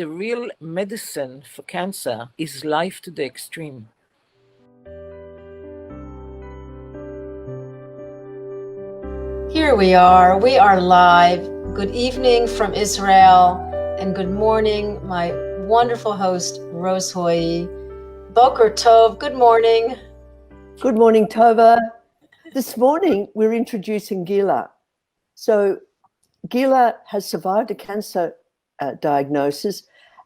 the real medicine for cancer is life to the extreme. Here we are. We are live. Good evening from Israel, and good morning, my wonderful host, Rose Hoyi. Boker Tov, good morning. Good morning, Tova. This morning, we're introducing Gila. So Gila has survived a cancer diagnosis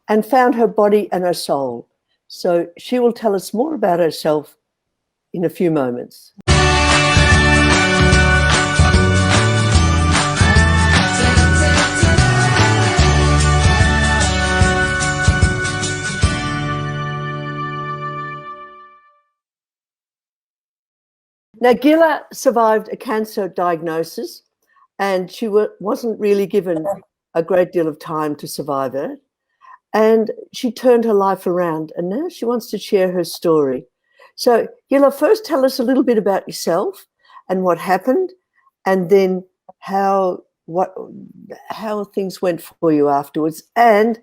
and found her body and her soul. So she will tell us more about herself in a few moments. Now, Gila survived a cancer diagnosis, and she wasn't really given a great deal of time to survive it. And she turned her life around, and now she wants to share her story. So, Gila, first tell us a little bit about yourself and what happened, and then how things went for you afterwards. And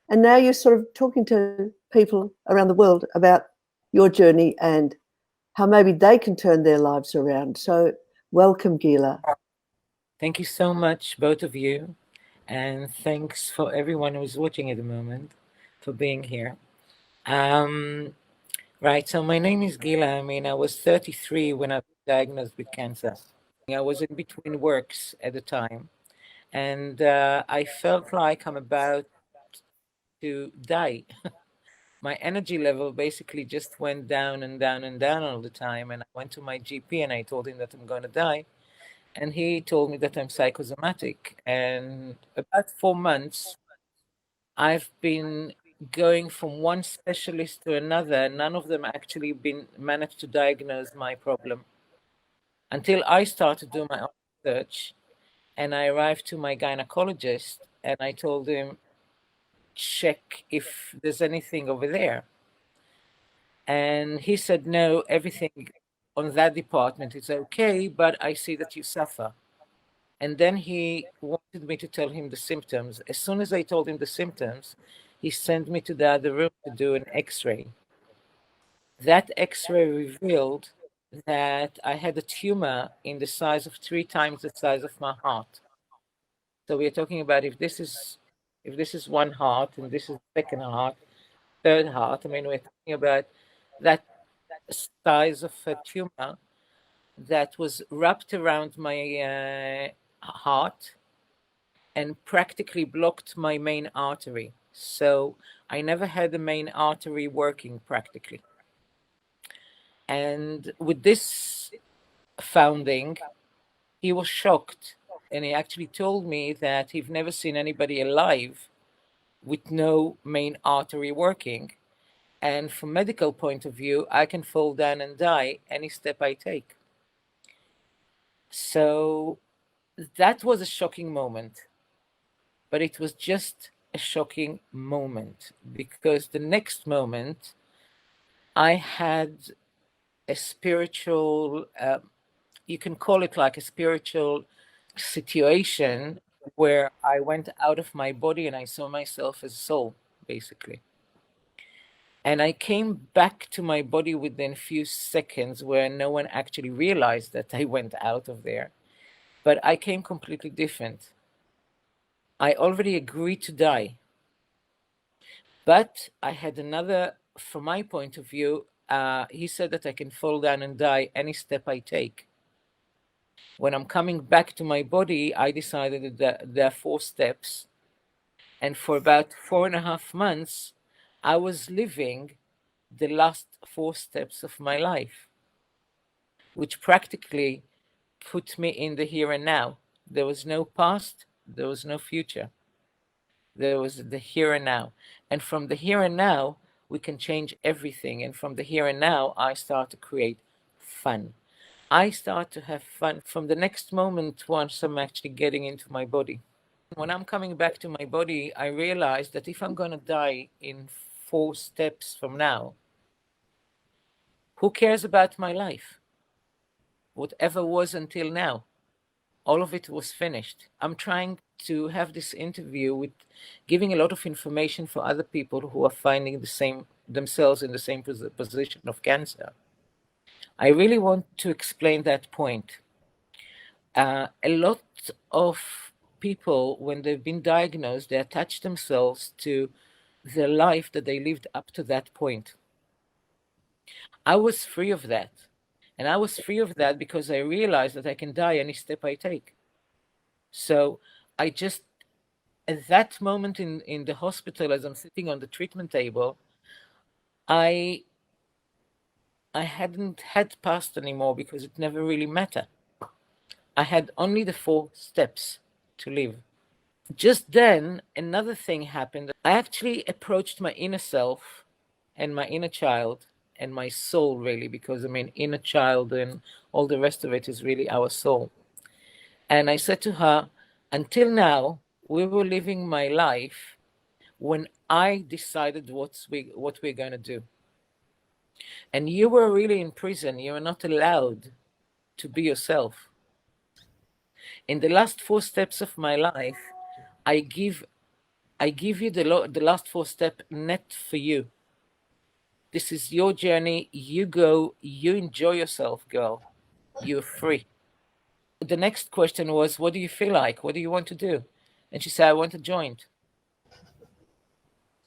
now you're sort of talking to people around the world about your journey and how maybe they can turn their lives around. So welcome, Gila. Thank you so much, both of you. And thanks for everyone who's watching at the moment for being here. Right, so my name is Gila. I was 33 when I was diagnosed with cancer. I was in between works at the time, and I felt like I'm about to die. My energy level basically just went down and down and down all the time. And I went to my GP and I told him that I'm going to die. And he told me that I'm psychosomatic. And about 4 months, I've been going from one specialist to another. None of them actually managed to diagnose my problem until I started doing my own research. And I arrived to my gynecologist and I told him, check if there's anything over there. And he said, no, everything on that department is okay, but I see that you suffer. And then he wanted me to tell him the symptoms. As soon as I told him the symptoms, he sent me to the other room to do an X-ray. That X-ray revealed that I had a tumor in the size of 3 times the size of my heart. So we're talking about if this is one heart and this is second heart, third heart. We're talking about that size of a tumor that was wrapped around my heart and practically blocked my main artery. So I never had the main artery working practically. And with this founding, he was shocked. And he actually told me that he'd never seen anybody alive with no main artery working. And from medical point of view, I can fall down and die any step I take. So that was a shocking moment. But it was just a shocking moment because the next moment I had a spiritual, you can call it like a spiritual situation where I went out of my body and I saw myself as a soul, basically. And I came back to my body within a few seconds where no one actually realized that I went out of there. But I came completely different. I already agreed to die. But I had another, from my point of view, he said that I can fall down and die any step I take. When I'm coming back to my body, I decided that there are 4 steps. And for about 4.5 months, I was living the last 4 steps of my life, which practically put me in the here and now. There was no past, there was no future. There was the here and now. And from the here and now, we can change everything. And from the here and now, I start to create fun. I start to have fun from the next moment once I'm actually getting into my body. When I'm coming back to my body, I realize that if I'm going to die in 4 steps from now, who cares about my life? Whatever was until now. all of it was finished. I'm trying to have this interview with giving a lot of information for other people who are finding the same themselves in the same position of cancer. I really want to explain that point. A lot of people, when they've been diagnosed, they attach themselves to the life that they lived up to that point. I was free of that. And I was free of that because I realized that I can die any step I take. So I just, at that moment in the hospital, as I'm sitting on the treatment table, I hadn't had past anymore because it never really mattered. I had only the 4 steps to live. Just then, another thing happened. I actually approached my inner self and my inner child and my soul, really, because I mean, inner child and all the rest of it is really our soul. And I said to her, until now, we were living my life when I decided what we're going to do. And you were really in prison. You were not allowed to be yourself. In the last 4 steps of my life, I give you the last 4 step net for you. This is your journey. You go, you enjoy yourself, girl. You're free. The next question was, what do you feel like? What do you want to do? And she said, I want a joint.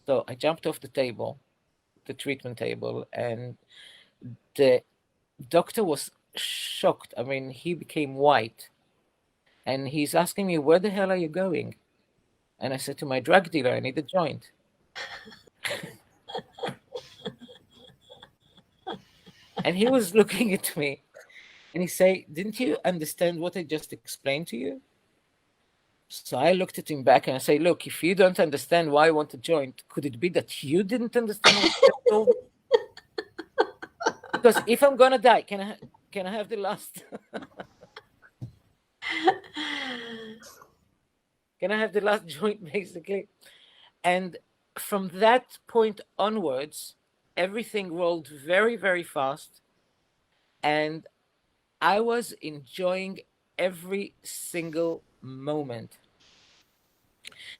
So I jumped off the table, the treatment table, and the doctor was shocked. I mean, he became white. And he's asking me, where the hell are you going? And I said to my drug dealer, I need a joint. And he was looking at me and he said, didn't you understand what I just explained to you? So I looked at him back and I say, look, if you don't understand why I want a joint, could it be that you didn't understand what I told you? Because if I'm gonna die, can I have the last can I have the last joint, basically? And from that point onwards, everything rolled very, very fast. And I was enjoying every single moment.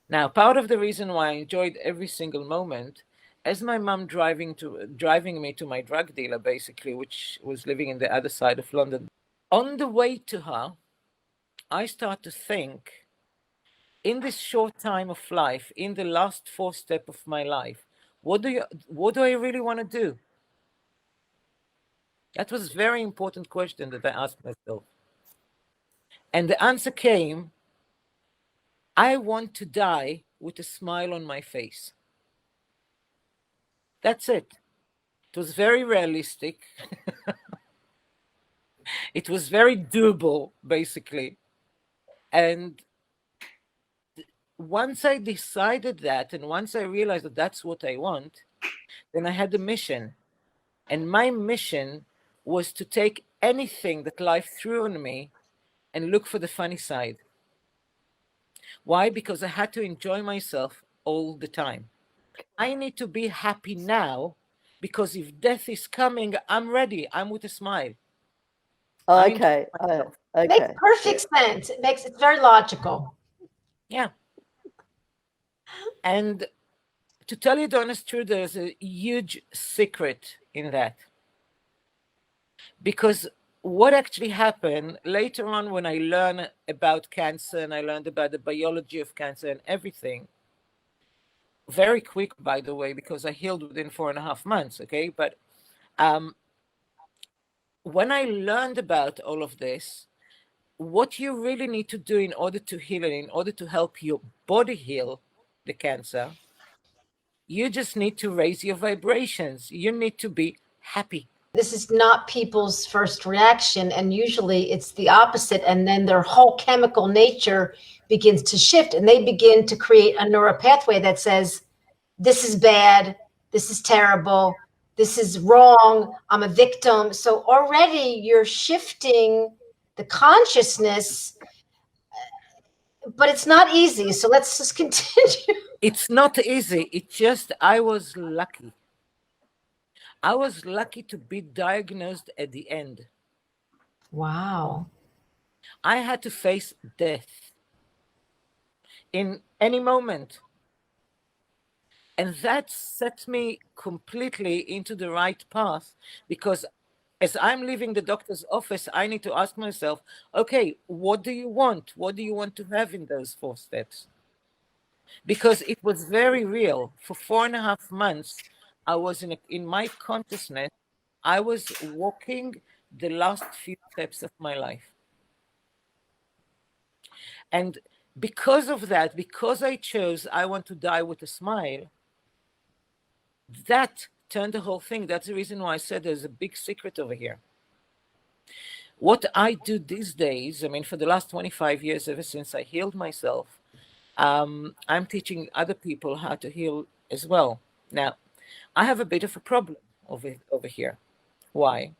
Now, part of the reason why I enjoyed every single moment, as my mom driving me to my drug dealer, basically, which was living in the other side of London, on the way to her, I start to think, in this short time of life, in the last 4 steps of my life, what do I really want to do? That was a very important question that I asked myself. And the answer came, I want to die with a smile on my face. That's it. It was very realistic. It was very doable, basically. And once I decided that, and once I realized that that's what I want, then I had a mission. And my mission was to take anything that life threw on me and look for the funny side. Why? Because I had to enjoy myself all the time. I need to be happy now, because if death is coming, I'm ready. I'm with a smile. Okay. Okay. Makes perfect sense. It's very logical. Yeah. And to tell you the honest truth, there's a huge secret in that. Because what actually happened later on, when I learned about cancer and I learned about the biology of cancer and everything, very quick, by the way, because I healed within 4.5 months, okay? But when I learned about all of this, what you really need to do in order to heal and in order to help your body heal the cancer, you just need to raise your vibrations. You need to be happy. This is not people's first reaction, and usually it's the opposite, and then their whole chemical nature begins to shift, and they begin to create a neural pathway that says, this is bad, this is terrible, this is wrong, I'm a victim. So already you're shifting the consciousness, but it's not easy. So let's just continue. It's not easy. It's just, I was lucky. I was lucky to be diagnosed at the end. Wow. I had to face death in any moment. And that set me completely into the right path, because as I'm leaving the doctor's office, I need to ask myself, okay, what do you want? What do you want to have in those 4 steps? Because it was very real. For 4.5 months, I was in my consciousness, I was walking the last few steps of my life. And because of that, because I chose, I want to die with a smile, that turned the whole thing. That's the reason why I said there's a big secret over here. What I do these days, I mean, for the last 25 years, ever since I healed myself, I'm teaching other people how to heal as well. Now, I have a bit of a problem over here. Why?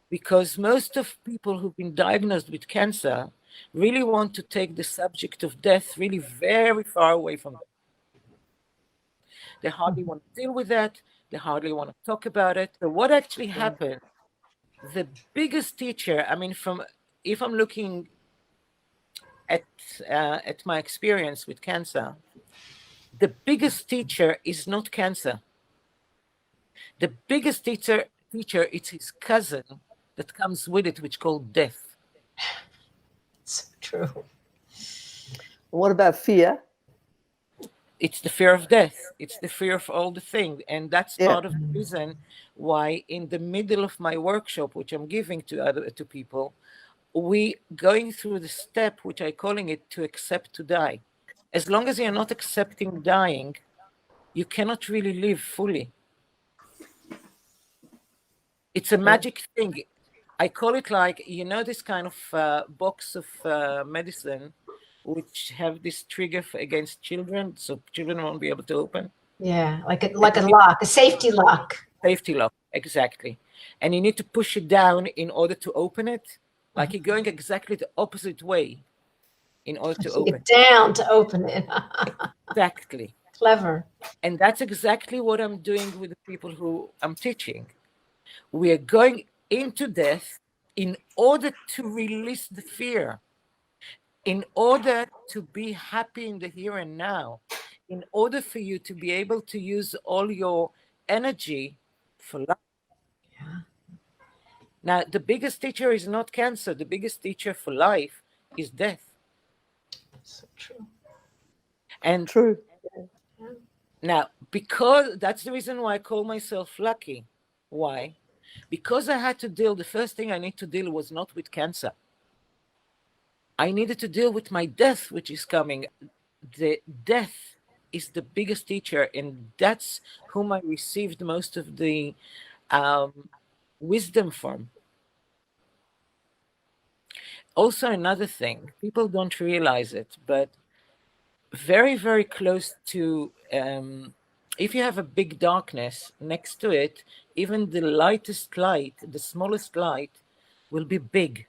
Because most of people who've been diagnosed with cancer really want to take the subject of death really very far away from them. They hardly want to deal with that. They hardly want to talk about it. So what actually happened? The biggest teacher, I mean, if I'm looking at my experience with cancer, the biggest teacher is not cancer. The biggest teacher it's his cousin that comes with it, which called death. So true. What about fear? It's the fear of death. It's the fear of all the things. And that's part of the reason why in the middle of my workshop, which I'm giving to people, we going through the step, which I'm calling it to accept to die. As long as you're not accepting dying, you cannot really live fully. It's a magic thing. I call it like, this kind of box of medicine, which have this trigger against children, so children won't be able to open. Yeah, like a lock, a safety lock. Safety lock, exactly. And you need to push it down in order to open it. Like you're going exactly the opposite way in order to open it. Down to open it. Exactly. Clever. And that's exactly what I'm doing with the people who I'm teaching. We are going into death in order to release the fear, in order to be happy in the here and now, in order for you to be able to use all your energy for life. Yeah. Now, the biggest teacher is not cancer. The biggest teacher for life is death. So true. And true. Now, because that's the reason why I call myself lucky. Why? Because I had to deal, the first thing I need to deal was not with cancer. I needed to deal with my death, which is coming. The death is the biggest teacher, and that's whom I received most of the wisdom from. Also, another thing, people don't realize it, but very, very close to, if you have a big darkness next to it, even the lightest light, the smallest light, will be big.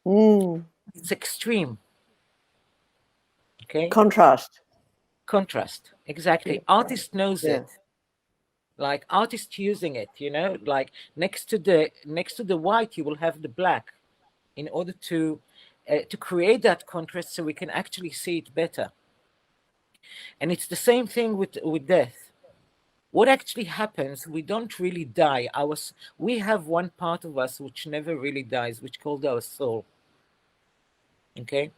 It's extreme. Okay. Contrast, exactly. Artist knows Yeah. it. Like artist using it, like next to the white, you will have the black, in order to create that contrast, so we can actually see it better. And it's the same thing with death. What actually happens? We don't really die. We have one part of us which never really dies, which called our soul. Okay.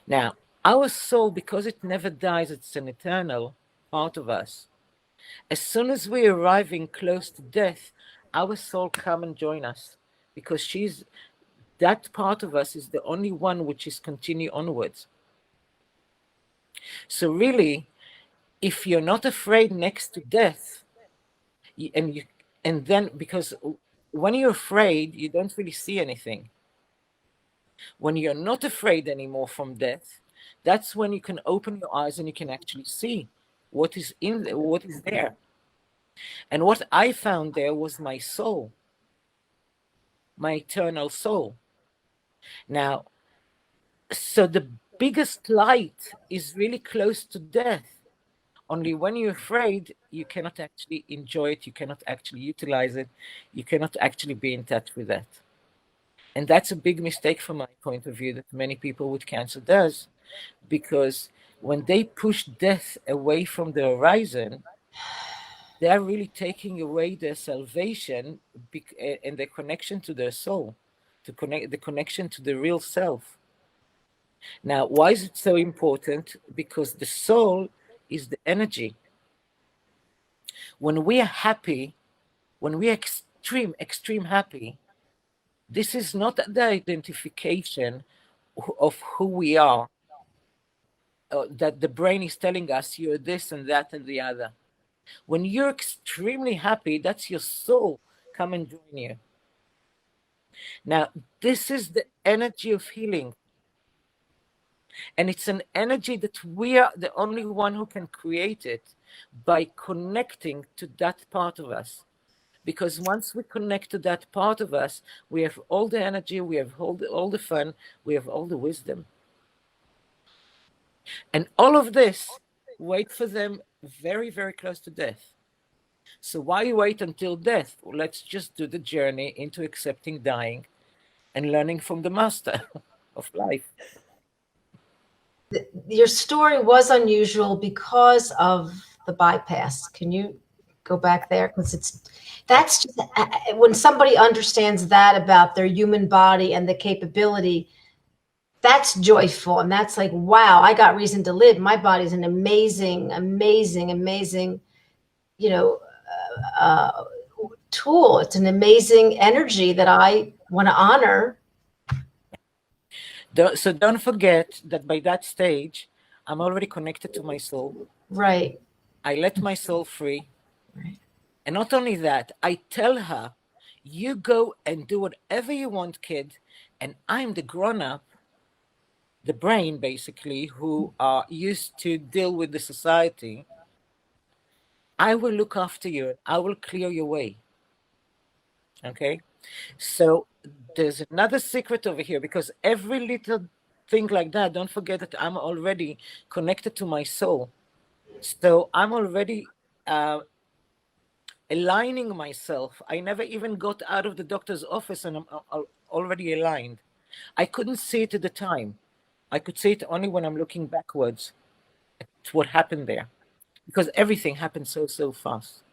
Now, our soul, because it never dies, it's an eternal part of us. As soon as we're arriving close to death, our soul come and join us, because that part of us is the only one which is continue onwards. So really, if you're not afraid next to death, and then, because when you're afraid, you don't really see anything. When you're not afraid anymore from death, that's when you can open your eyes and you can actually see what is there. And what I found there was my soul, my eternal soul. Now, so the biggest light is really close to death. Only when you're afraid, you cannot actually enjoy it. You cannot actually utilize it. You cannot actually be in touch with that. And that's a big mistake from my point of view that many people with cancer does, because when they push death away from the horizon, they're really taking away their salvation and their connection to their soul, to connect the connection to the real self. Now, why is it so important? Because the soul is the energy. When we are happy, when we are extreme happy, this is not the identification of who we are, that the brain is telling us you're this and that and the other. When you're extremely happy, that's your soul come and join you. Now, this is the energy of healing. And it's an energy that we are the only one who can create it by connecting to that part of us. Because once we connect to that part of us, we have all the energy, we have all the fun, we have all the wisdom. And all of this, wait for them very, very close to death. So why wait until death? Well, let's just do the journey into accepting dying and learning from the master of life. Your story was unusual because of the bypass. Can you go back there? Because that's just, when somebody understands that about their human body and the capability, that's joyful. And that's like, wow, I got reason to live. My body's an amazing, amazing, amazing, tool. It's an amazing energy that I want to honor. So don't forget that by that stage, I'm already connected to my soul. Right. I let my soul free. Right. And not only that, I tell her, you go and do whatever you want, kid. And I'm the grown-up, the brain, basically, who are used to deal with the society. I will look after you. I will clear your way. Okay? So there's another secret over here, because every little thing like that, don't forget that I'm already connected to my soul. So I'm already aligning myself. I never even got out of the doctor's office and I'm already aligned. I couldn't see it at the time. I could see it only when I'm looking backwards at what happened there, because everything happened so fast.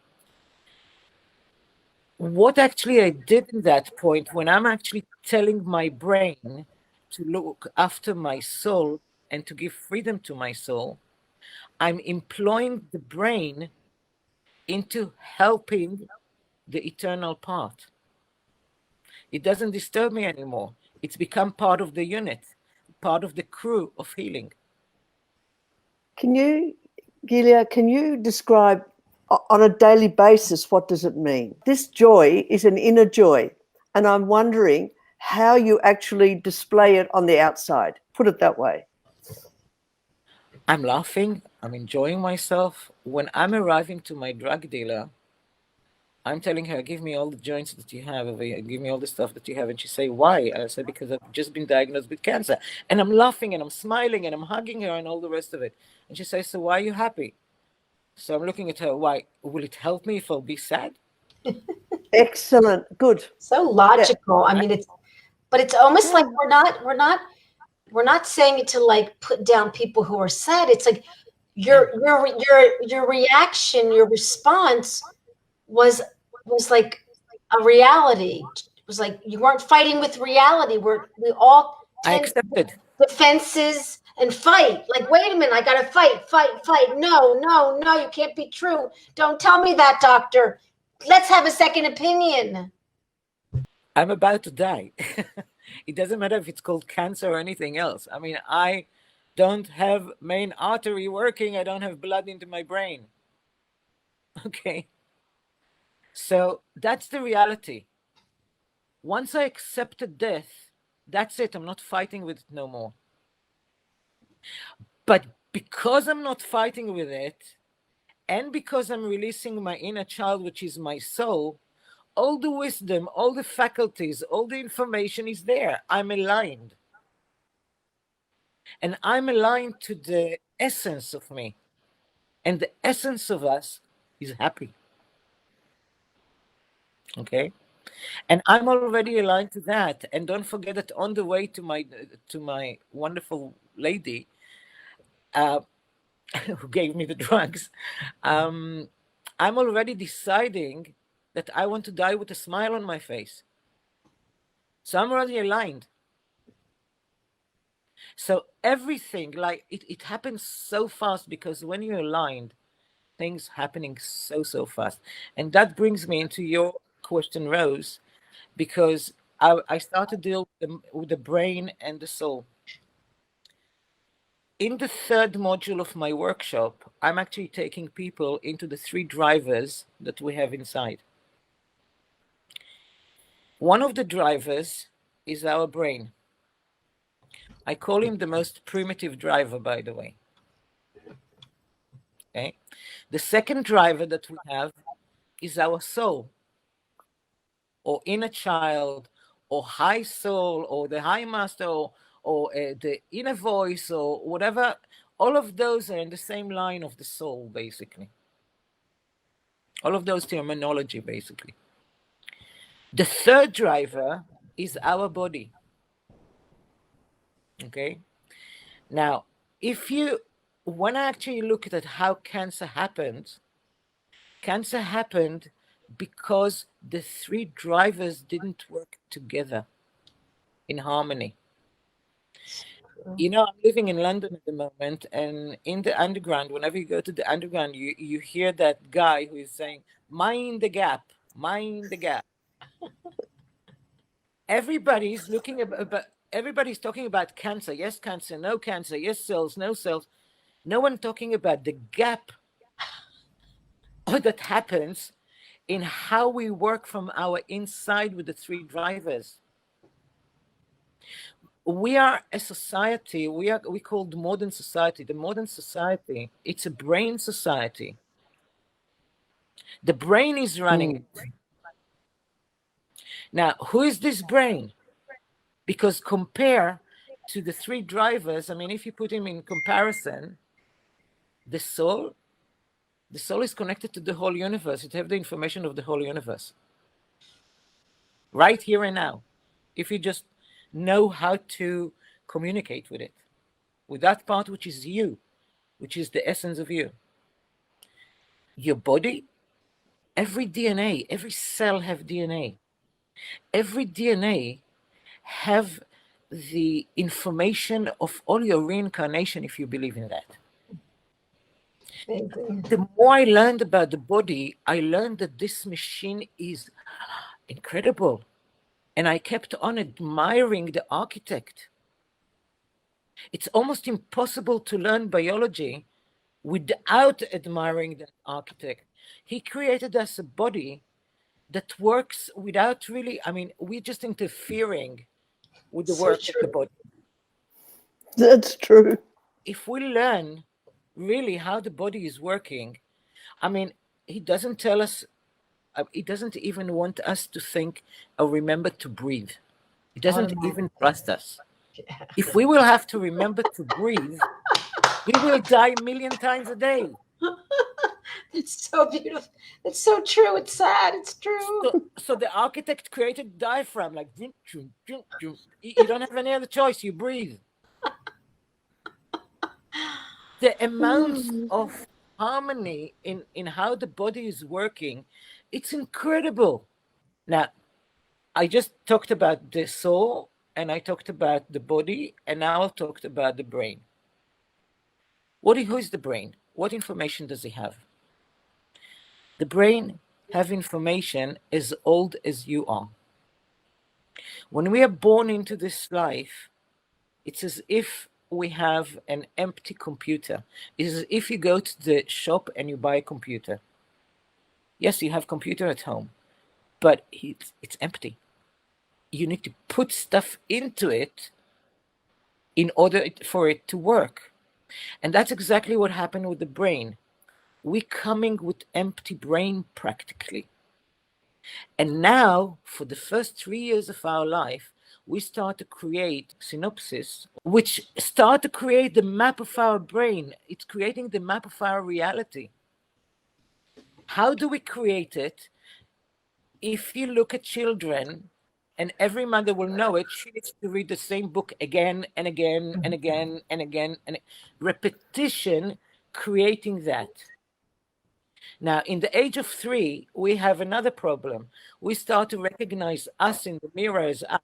What actually I did in that point, when I'm actually telling my brain to look after my soul and to give freedom to my soul, I'm employing the brain into helping the eternal part. It doesn't disturb me anymore. It's become part of the unit, part of the crew of healing. Gila, can you describe on a daily basis, what does it mean? This joy is an inner joy, and I'm wondering how you actually display it on the outside. Put it that way. I'm laughing, I'm enjoying myself. When I'm arriving to my drug dealer, I'm telling her, give me all the joints that you have, give me all the stuff that you have. And she say, why? I said, because I've just been diagnosed with cancer. And I'm laughing and I'm smiling and I'm hugging her and all the rest of it. And she says, so why are you happy? So I'm looking at her, why? Will it help me if I'll be sad? Excellent. Good. So logical. Yeah. I mean, it's almost like we're not saying it to like put down people who are sad. It's like your reaction, your response was like a reality. It was like you weren't fighting with reality. We all I tend accepted. defenses and fight. Like, wait a minute, I gotta fight. No, you can't be true. Don't tell me that, doctor. Let's have a second opinion. I'm about to die. It doesn't matter if it's called cancer or anything else. I mean, I don't have main artery working. I don't have blood into my brain. Okay. So that's the reality. Once I accepted death, that's it. I'm not fighting with it no more. But because I'm not fighting with it, and because I'm releasing my inner child, which is my soul, all the wisdom, all the faculties, all the information is there. I'm aligned. And I'm aligned to the essence of me. And the essence of us is happy. Okay? And I'm already aligned to that. And don't forget that on the way to my wonderful lady, uh, who gave me the drugs, um, I'm already deciding that I want to die with a smile on my face. So I'm already aligned. So everything, like it happens so fast, because when you're aligned, things happening so fast. And that brings me into your question, Rose, because I start to deal with the brain and the soul. In the third module of my workshop, I'm actually taking people into the 3 drivers that we have inside. One of the drivers is our brain. I call him the most primitive driver, by the way. Okay. The second driver that we have is our soul, or inner child, or high soul, or the high master, or the inner voice, or whatever. All of those are in the same line of the soul, basically. All of those terminology, basically. The third driver is our body. Okay. Now, when I actually look at how cancer happened because the 3 drivers didn't work together in harmony. I'm living in London at the moment, and in the underground, whenever you go to the underground, you hear that guy who is saying, mind the gap, mind the gap. Everybody's everybody's talking about cancer. Yes, cancer, no cancer. Yes, cells, no cells. No one talking about the gap that happens in how we work from our inside with the 3 drivers. We are a society, we call the modern society. The modern society, it's a brain society. The brain is running it. Now, who is this brain? Because compare to the 3 drivers, I mean, if you put him in comparison, the soul is connected to the whole universe. It has the information of the whole universe. Right here and now. If you just know how to communicate with it. With that part which is you, which is the essence of you. Your body, every DNA, every cell have DNA. Every DNA have the information of all your reincarnation, if you believe in that. The more I learned about the body, I learned that this machine is incredible. And I kept on admiring the architect. It's almost impossible to learn biology without admiring the architect. He created us a body that works without really, I mean, we're just interfering with the work of the body. That's true. If we learn really how the body is working, I mean, he doesn't tell us, he doesn't even want us to think or remember to breathe. He doesn't even trust us. If we will have to remember to breathe, we will die a million times a day. It's so beautiful. It's so true. It's sad. It's true. So the architect created diaphragm, like, you don't have any other choice. You breathe. The amounts of harmony in how the body is working, it's incredible. Now, I just talked about the soul, and I talked about the body, and now I've talked about the brain. Who is the brain? What information does it have? The brain have information as old as you are. When we are born into this life, it's as if we have an empty computer. It's as if you go to the shop and you buy a computer. Yes, you have computer at home, but it's empty. You need to put stuff into it in order for it to work. And that's exactly what happened with the brain. We're coming with empty brain practically. And now, for the first 3 years of our life, we start to create synopsis, which start to create the map of our brain. It's creating the map of our reality. How do we create it? if you look at children, and every mother will know it, she needs to read the same book again and again and again and again, and repetition creating that. Now, in the age of 3, we have another problem. We start to recognize us in the mirror as us.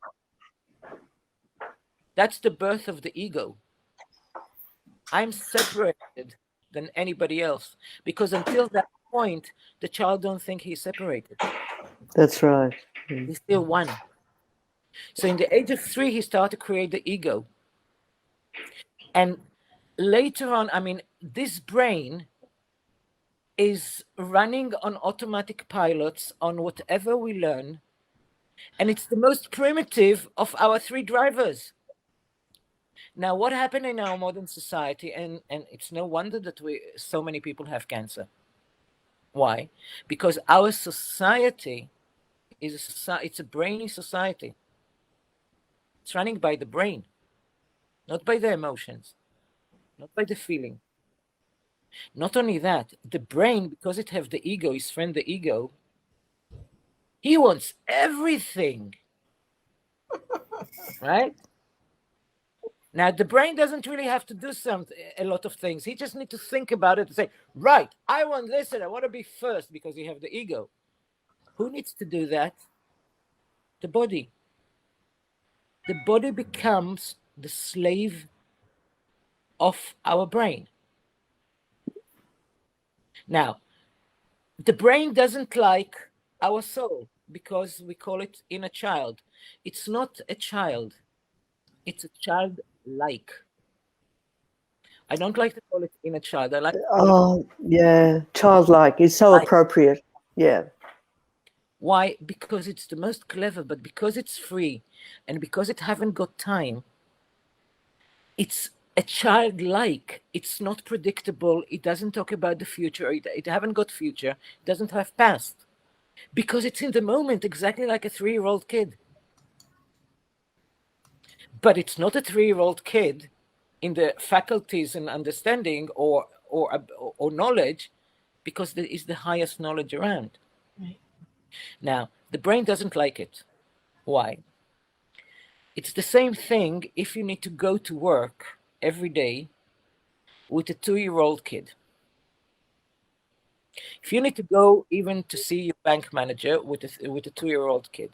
That's the birth of the ego. I'm separated than anybody else, because until that point, the child don't think he's separated. That's right. He's still one. So in the age of 3, he started to create the ego. And later on, I mean, this brain is running on automatic pilots on whatever we learn. And it's the most primitive of our 3 drivers. Now, what happened in our modern society, and it's no wonder that so many people have cancer. Why? Because our society it's a brainy society. It's running by the brain, not by the emotions, not by the feeling. Not only that, the brain, because it have the ego, his friend the ego, he wants everything. Right? Now, the brain doesn't really have to do a lot of things. He just needs to think about it and say, right, I want this and I want to be first, because you have the ego. Who needs to do that? The body. The body becomes the slave of our brain. Now, the brain doesn't like our soul because we call it inner child. It's not a child. It's a child-like. I don't like to call it inner child. I like to call it, yeah, childlike. It's so appropriate. Yeah. Why? Because it's the most clever, but because it's free and because it haven't got time, it's a childlike. It's not predictable. It doesn't talk about the future. It haven't got future. It doesn't have past. Because it's in the moment, exactly like a 3-year-old kid. But it's not a 3-year-old kid in the faculties and understanding or knowledge, because there is the highest knowledge around. Right. Now, the brain doesn't like it. Why? It's the same thing if you need to go to work every day with a 2-year-old kid. If you need to go even to see your bank manager with a 2-year-old kid,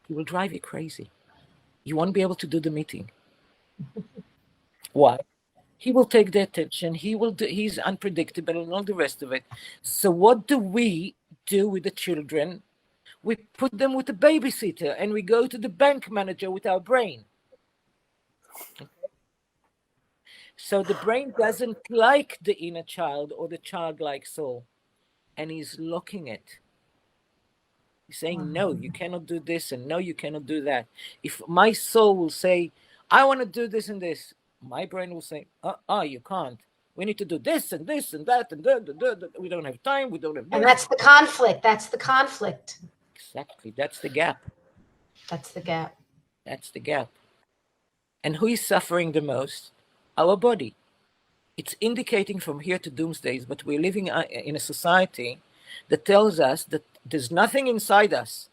he will drive you crazy. You won't be able to do the meeting. Why? He will take the attention. He's unpredictable and all the rest of it. So what do we do with the children? We put them with a babysitter and we go to the bank manager with our brain. Okay? So the brain doesn't like the inner child or the childlike soul, and he's locking it. He's saying, no, you cannot do this, and no, you cannot do that. If my soul will say, I want to do this and this, my brain will say, you can't. We need to do this and this and that, and we don't have time, we don't have this. And that's the conflict. That's the conflict. Exactly. That's the gap. That's the gap. That's the gap. And who is suffering the most? Our body. It's indicating from here to doomsdays, but we're living in a society that tells us that there's nothing inside us.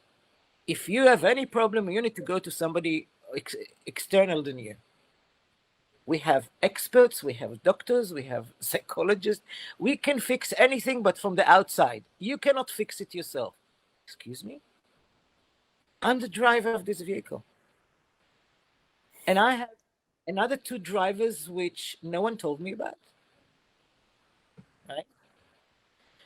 If you have any problem, you need to go to somebody external than you. We have experts, we have doctors, we have psychologists. We can fix anything but from the outside. You cannot fix it yourself. Excuse me? I'm the driver of this vehicle. And I have another 2 drivers which no one told me about. Right?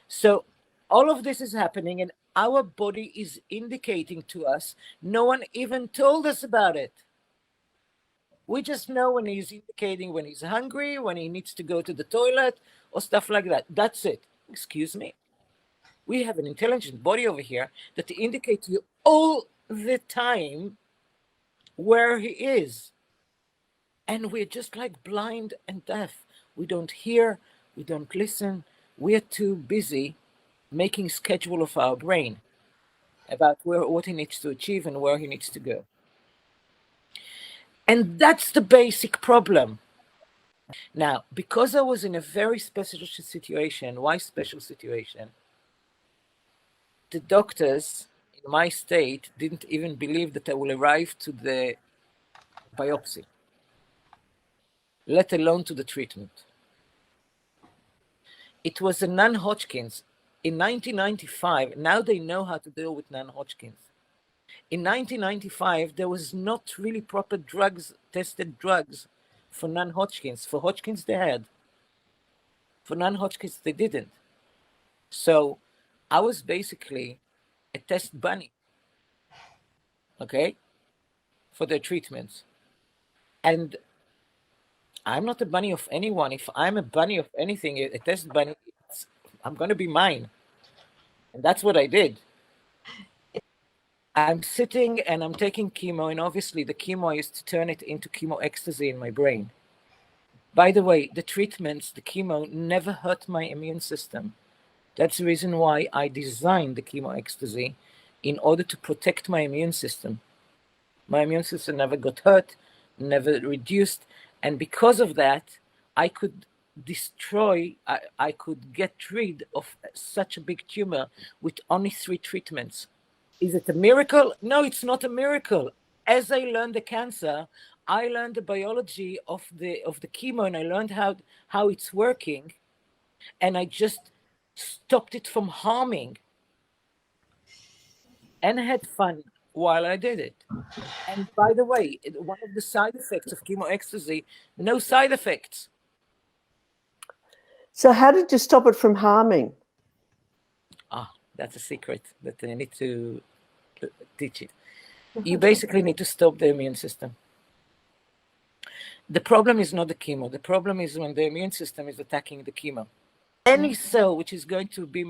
So all of this is happening and our body is indicating to us. No one even told us about it. We just know when he's indicating when he's hungry, when he needs to go to the toilet or stuff like that. That's it. Excuse me. We have an intelligent body over here that indicates you all the time where he is. And we're just like blind and deaf. We don't hear, we don't listen. We're too busy making schedule of our brain about what he needs to achieve and where he needs to go. And that's the basic problem. Now, because I was in a very special situation, why special situation? The doctors in my state didn't even believe that I will arrive to the biopsy, let alone to the treatment. It was a non-Hodgkin's. In 1995, now they know how to deal with non-Hodgkin's. In 1995, there was not really proper drugs, tested drugs for non-Hodgkin's. For Hodgkin's, they had. For non-Hodgkin's, they didn't. So I was basically a test bunny, okay, for their treatments. And I'm not a bunny of anyone. If I'm a bunny of anything, a test bunny, I'm going to be mine. And that's what I did. I'm sitting and I'm taking chemo, and obviously the chemo is to turn it into chemo ecstasy in my brain. By the way, the treatments, the chemo never hurt my immune system. That's the reason why I designed the chemo ecstasy, in order to protect my immune system. My immune system never got hurt, never reduced. And because of that, I could destroy, I could get rid of such a big tumor with only 3 treatments. Is it a miracle? No, it's not a miracle. As I learned the cancer, I learned the biology of the chemo, and I learned how it's working, and I just stopped it from harming, and had fun while I did it. And by the way, one of the side effects of chemo ecstasy, no side effects. So how did you stop it from harming? That's a secret that I need to teach it. You basically need to stop the immune system. The problem is not the chemo. The problem is when the immune system is attacking the chemo. Any cell which is going to be,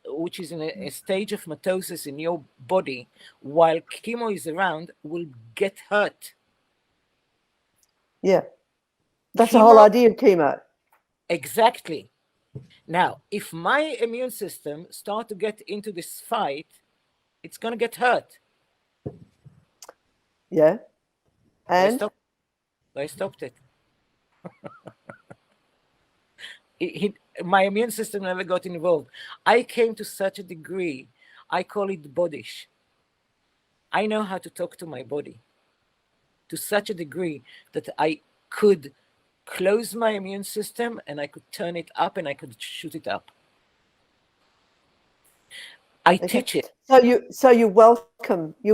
which is in a stage of mitosis in your body while chemo is around, will get hurt. Yeah. That's the whole idea of chemo. Exactly. Now, if my immune system start to get into this fight, it's going to get hurt. Yeah. And? I stopped it. My immune system never got involved. I came to such a degree, I call it bodish. I know how to talk to my body to such a degree that I could close my immune system and I could turn it up and I could shoot it up. I teach it. So you welcome the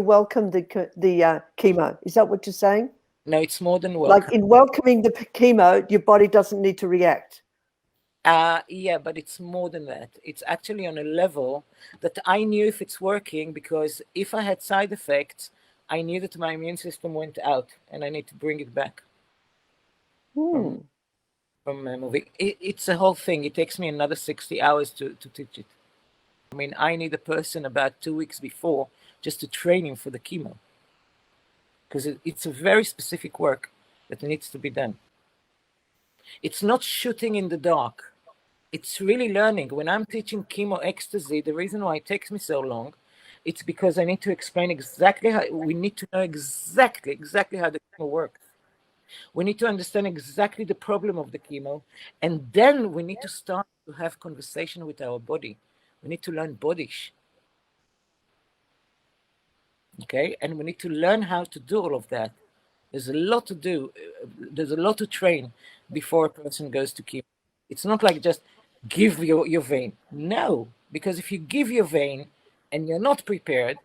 chemo. Is that what you're saying? No, it's more than welcome. Like in welcoming the chemo, your body doesn't need to react. Yeah, but it's more than that. It's actually on a level that I knew if it's working, because if I had side effects, I knew that my immune system went out and I need to bring it back from a movie. It's a whole thing. It takes me another 60 hours to teach it. I mean, I need a person about 2 weeks before just to train him for the chemo, because it's a very specific work that needs to be done. It's not shooting in the dark. It's really learning. When I'm teaching chemo ecstasy, the reason why it takes me so long, it's because I need to explain exactly how, we need to know exactly how the chemo works. We need to understand exactly the problem of the chemo, and then we need to start to have conversation with our body. We need to learn bodish. Okay, and we need to learn how to do all of that. There's a lot to do. There's a lot to train before a person goes to chemo. It's not like just give your vein. No, because if you give your vein and you're not prepared,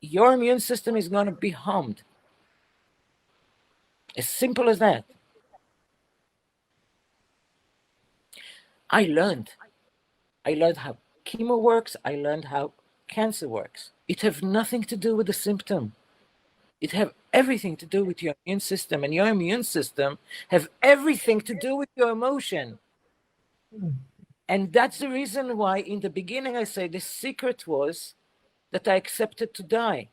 your immune system is going to be harmed. As simple as that. I learned how chemo works. I learned how cancer works. It has nothing to do with the symptom. It have everything to do with your immune system, and your immune system have everything to do with your emotion. And that's the reason why in the beginning I say the secret was that I accepted to die.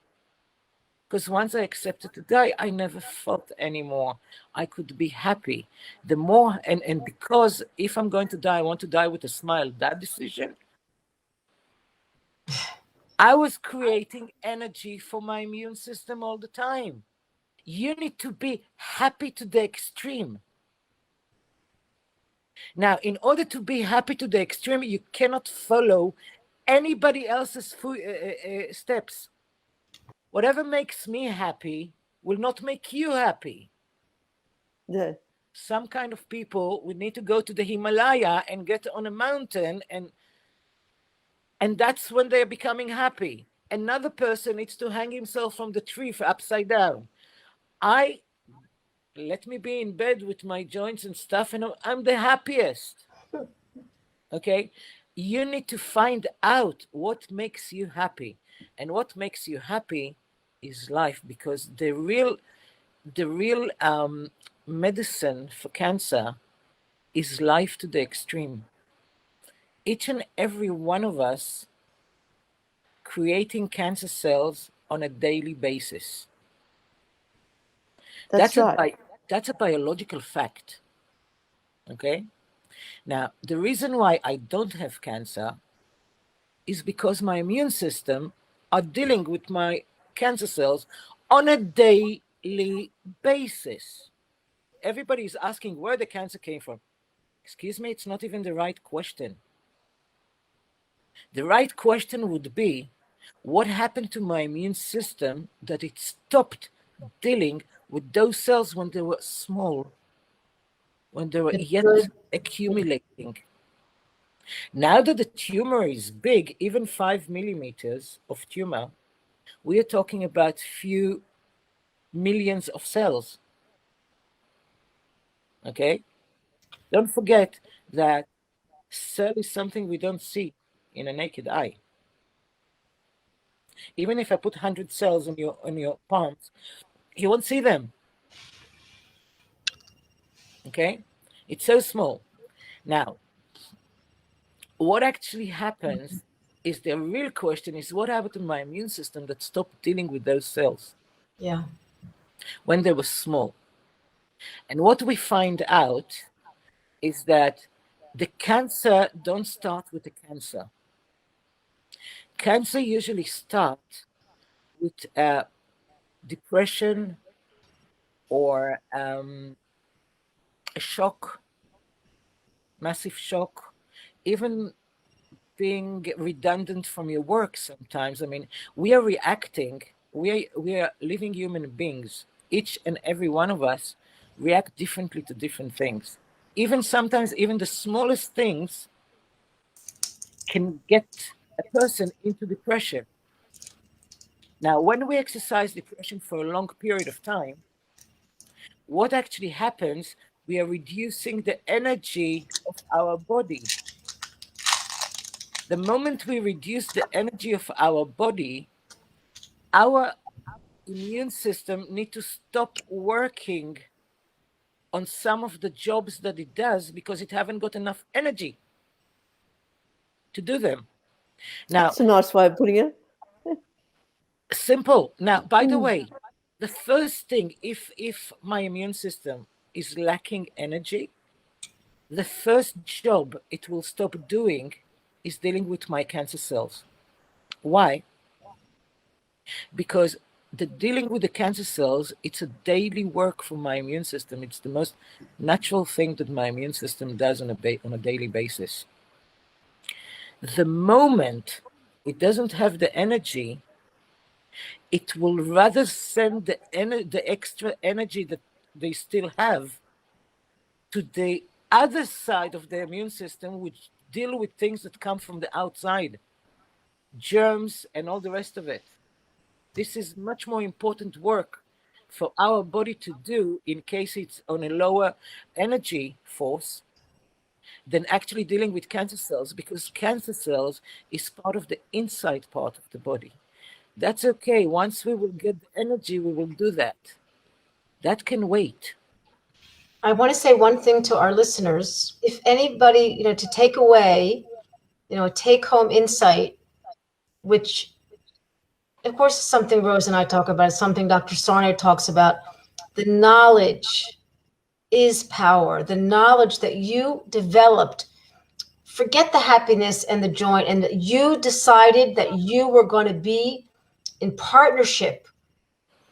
Because once I accepted to die, I never fought anymore. I could be happy. The more, and because if I'm going to die, I want to die with a smile. That decision, I was creating energy for my immune system all the time. You need to be happy to the extreme. Now, in order to be happy to the extreme, you cannot follow anybody else's steps. Whatever makes me happy will not make you happy. Yeah. Some kind of people would need to go to the Himalaya and get on a mountain, and that's when they're becoming happy. Another person needs to hang himself from the tree for upside down. I let me be in bed with my joints and stuff, and I'm the happiest. Okay, you need to find out what makes you happy, and what makes you happy is life, because the real medicine for cancer is life to the extreme. Each and every one of us creating cancer cells on a daily basis. That's right. That's a biological fact. Okay. Now, the reason why I don't have cancer is because my immune system are dealing with my cancer cells on a daily basis. Everybody is asking where the cancer came from. Excuse me, it's not even the right question. The right question would be, what happened to my immune system that it stopped dealing with those cells when they were small, when they were yet accumulating? Now that the tumor is big, even 5 millimeters of tumor, we are talking about few millions of cells. Okay? Don't forget that cell is something we don't see in a naked eye. Even if I put 100 cells on your palms, you won't see them. Okay? It's so small. Now, what actually happens is the real question is, what happened to my immune system that stopped dealing with those cells? Yeah. When they were small. And what we find out is that the cancer don't start with the cancer. Cancer usually starts with depression or a shock, massive shock, even being redundant from your work sometimes. I mean, we are reacting, we are living human beings. Each and every one of us react differently to different things. Even sometimes, even the smallest things can get a person into depression. Now, when we exercise depression for a long period of time, what actually happens, we are reducing the energy of our body. The moment we reduce the energy of our body, our immune system needs to stop working on some of the jobs that it does because it haven't got enough energy to do them. Now, That's a nice way of putting it. simple. Now, by the way, the first thing, if my immune system is lacking energy, the first job it will stop doing is dealing with my cancer cells. Why? Because the dealing with the cancer cells, it's a daily work for my immune system. It's the most natural thing that my immune system does on a daily basis. The moment it doesn't have the energy, it will rather send the extra energy that they still have to the other side of the immune system, which deal with things that come from the outside, germs and all the rest of it. This is much more important work for our body to do in case it's on a lower energy force than actually dealing with cancer cells, because cancer cells is part of the inside part of the body. That's okay. Once we will get the energy, we will do that. That can wait. I want to say one thing to our listeners. If anybody, to take away, a take home insight, which of course is something Rose and I talk about, it's something Dr. Sarner talks about. The knowledge is power. The knowledge that you developed, forget the happiness and the joy, and that you decided that you were going to be in partnership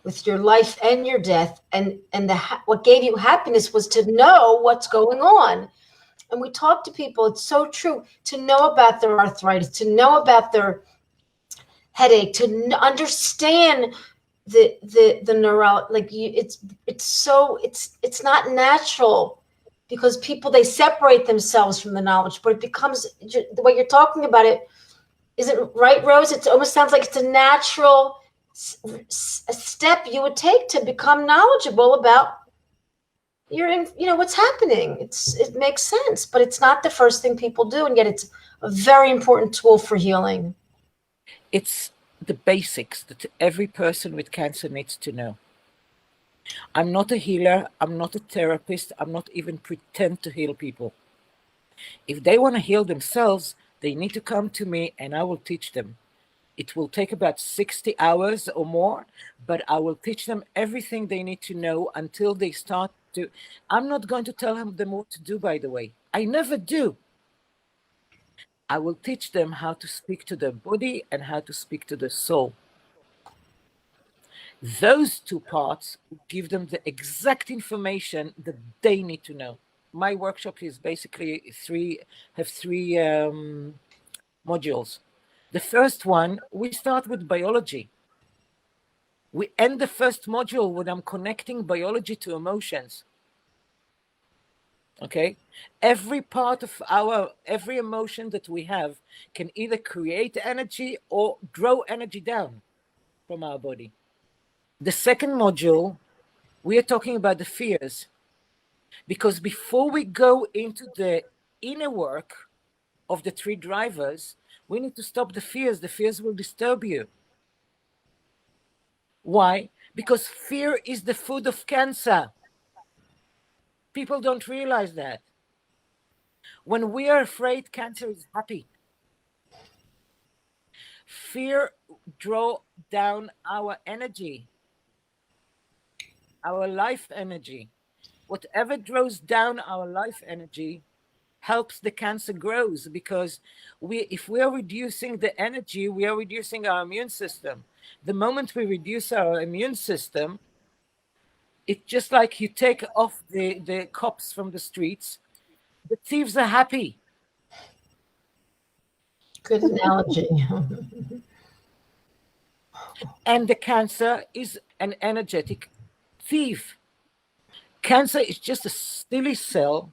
with your life and your death, and what gave you happiness was to know what's going on. and we talk to people, it's so true to know about their arthritis, to know about their headache, to understand the neuro, like you, it's so it's not natural, because people, they separate themselves from the knowledge, but it becomes the way you're talking about it. Is it right, Rose? It almost sounds like it's a natural a step you would take to become knowledgeable about your, what's happening. It makes sense, but it's not the first thing people do, and yet it's a very important tool for healing. It's the basics that every person with cancer needs to know. I'm not a healer. I'm not a therapist. I'm not even pretend to heal people. If they want to heal themselves, they need to come to me and I will teach them. It will take about 60 hours or more, but I will teach them everything they need to know until they start to. I'm not going to tell them what to do, by the way. I never do. I will teach them how to speak to their body and how to speak to their soul. Those two parts give them the exact information that they need to know. My workshop is basically three modules. The first one, we start with biology. We end the first module when I'm connecting biology to emotions. Okay? Every part of every emotion that we have can either create energy or draw energy down from our body. The second module, we are talking about the fears. Because before we go into the inner work of the three drivers, we need to stop the fears. The fears will disturb you. Why? Because fear is the food of cancer. People don't realize that. When we are afraid, cancer is happy. Fear draws down our energy, our life energy. Whatever draws down our life energy helps the cancer grows, because if we are reducing the energy, we are reducing our immune system. The moment we reduce our immune system, it's just like you take off the cops from the streets, the thieves are happy. Good analogy. And the cancer is an energetic thief. Cancer is just a silly cell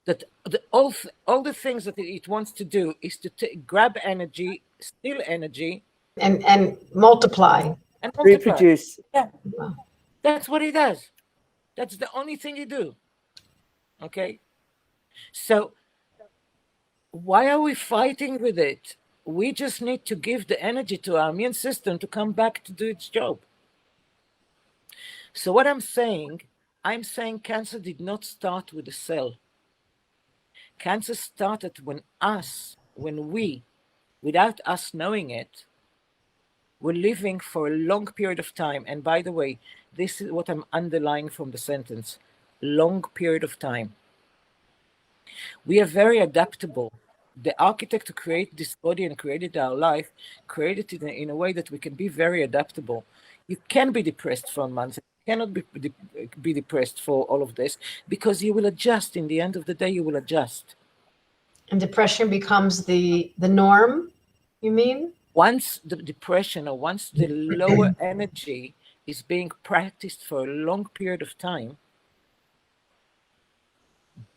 that all the things that it wants to do is to grab energy, steal energy, and multiply. and multiply. Reproduce. Yeah, that's what he does. That's the only thing he do. Okay, so why are we fighting with it? We just need to give the energy to our immune system to come back to do its job. So what I'm saying cancer did not start with a cell. Cancer started when we, without us knowing it, were living for a long period of time. And by the way, this is what I'm underlying from the sentence: long period of time. We are very adaptable. The architect who created this body and created our life created it in a way that we can be very adaptable. You can be depressed for a month. You cannot be depressed for all of this, because you will adjust. In the end of the day, you will adjust. And depression becomes the norm, you mean? Once the depression, or once the lower energy is being practiced for a long period of time,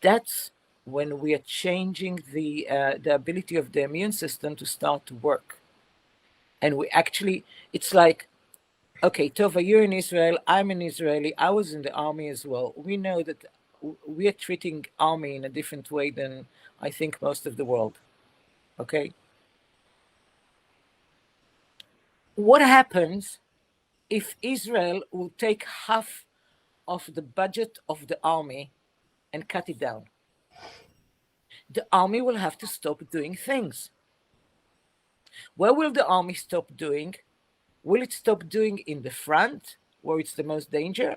that's when we are changing the ability of the immune system to start to work. And we actually, it's like, okay, Tova, you're in Israel, I'm an Israeli, I was in the army as well. We know that we are treating army in a different way than I think most of the world. Okay? What happens if Israel will take half of the budget of the army and cut it down? The army will have to stop doing things. Where will the army stop doing? Will it stop doing in the front, where it's the most danger?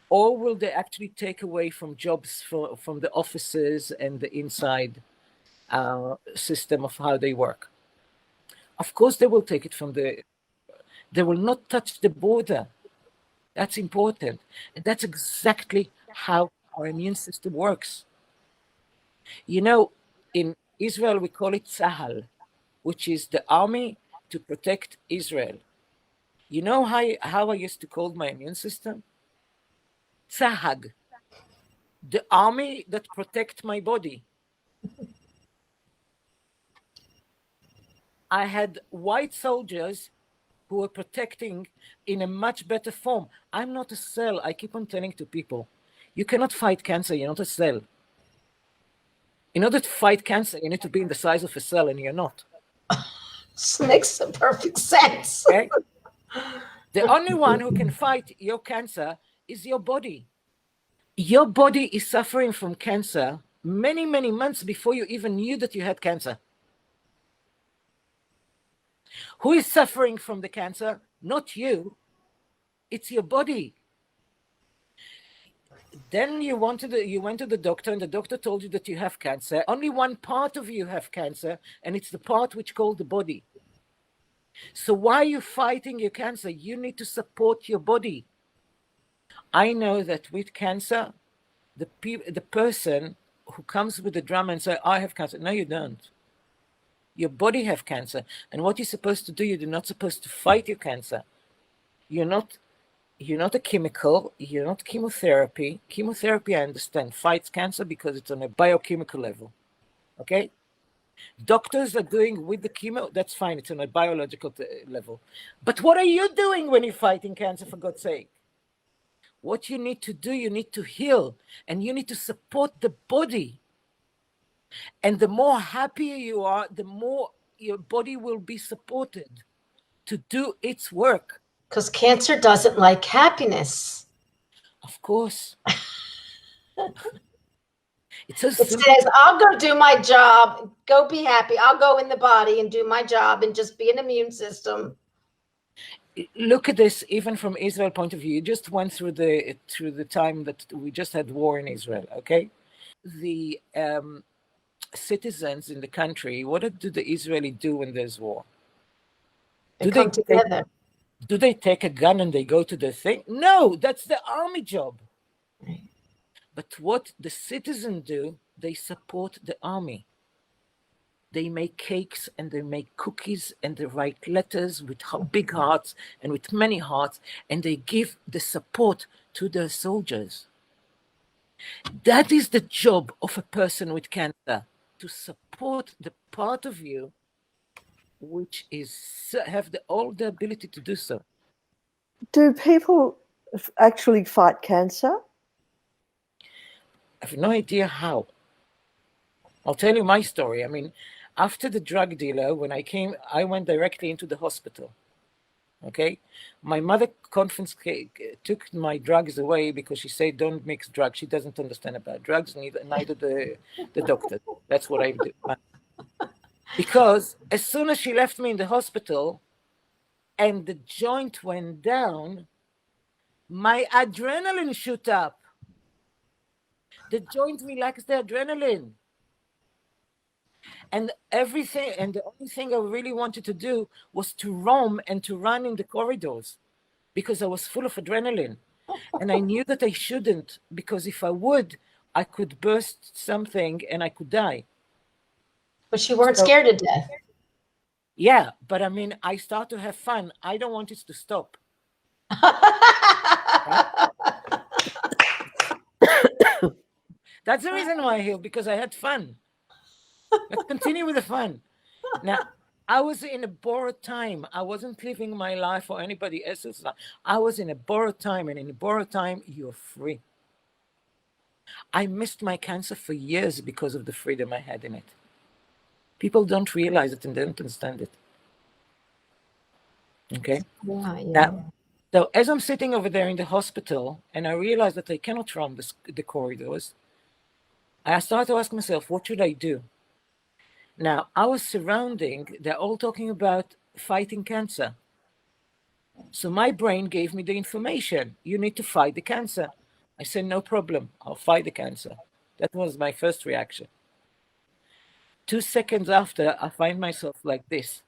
Or will they actually take away from jobs from the offices and the inside system of how they work? Of course, they will take it from they will not touch the border. That's important. And that's exactly how our immune system works. You know, in Israel, we call it Tzahal, which is the army to protect Israel. You know how I used to call my immune system? Tzahag, the army that protect my body. I had white soldiers who were protecting in a much better form. I'm not a cell. I keep on telling to people, you cannot fight cancer. You're not a cell. In order to fight cancer, you need to be in the size of a cell, and you're not. This makes perfect sense. Okay? The only one who can fight your cancer is your body. Your body is suffering from cancer many, many months before you even knew that you had cancer. Who is suffering from the cancer? Not you. It's your body. Then you went to the doctor, and the doctor told you that you have cancer. Only one part of you have cancer, and it's the part which called the body. So why are you fighting your cancer? You need to support your body. I know that with cancer, the person who comes with the drama and say, I have cancer. No, you don't. Your body have cancer. And what you're supposed to do, you're not supposed to fight your cancer. You're not a chemical. You're not chemotherapy. Chemotherapy, I understand, fights cancer because it's on a biochemical level. Okay? Doctors are doing with the chemo, that's fine. It's on a biological level. But what are you doing when you're fighting cancer, for God's sake? What you need to do, you need to heal, and you need to support the body. And the more happier you are, the more your body will be supported to do its work. Because cancer doesn't like happiness. Of course. It says, I'll go do my job, go be happy. I'll go in the body and do my job and just be an immune system. Look at this, even from Israel point of view. You just went through the time that we just had war in Israel, okay? The citizens in the country, what do the Israelis do when there's war? They come together. Do they take a gun and they go to the thing? No, that's the army job. Right. But what the citizens do, they support the army. They make cakes and they make cookies and they write letters with big hearts and with many hearts, and they give the support to their soldiers. That is the job of a person with cancer, to support the part of you which is have all the ability to do so. Do people actually fight cancer? I have no idea how. I'll tell you my story. I mean, after the drug dealer, when I went directly into the hospital. Okay, my mother took my drugs away because she said, "Don't mix drugs." She doesn't understand about drugs, neither the doctor. That's what I do. Because as soon as she left me in the hospital, and the joint went down, my adrenaline shoot up. The joint relaxed the adrenaline. And everything, and the only thing I really wanted to do was to roam and to run in the corridors because I was full of adrenaline. And I knew that I shouldn't, because if I would, I could burst something and I could die. But you weren't scared to death. Yeah, but I mean, I start to have fun. I don't want it to stop. That's the reason why I healed, because I had fun. Let's continue with the fun. Now, I was in a borrowed time. I wasn't living my life or anybody else's life. I was in a borrowed time, and in a borrowed time, you're free. I missed my cancer for years because of the freedom I had in it. People don't realize it and they don't understand it. Okay? Yeah. Now, so as I'm sitting over there in the hospital and I realize that I cannot roam the corridors, I started to ask myself, what should I do? Now, they're all talking about fighting cancer. So my brain gave me the information. You need to fight the cancer. I said, no problem. I'll fight the cancer. That was my first reaction. 2 seconds after, I find myself like this.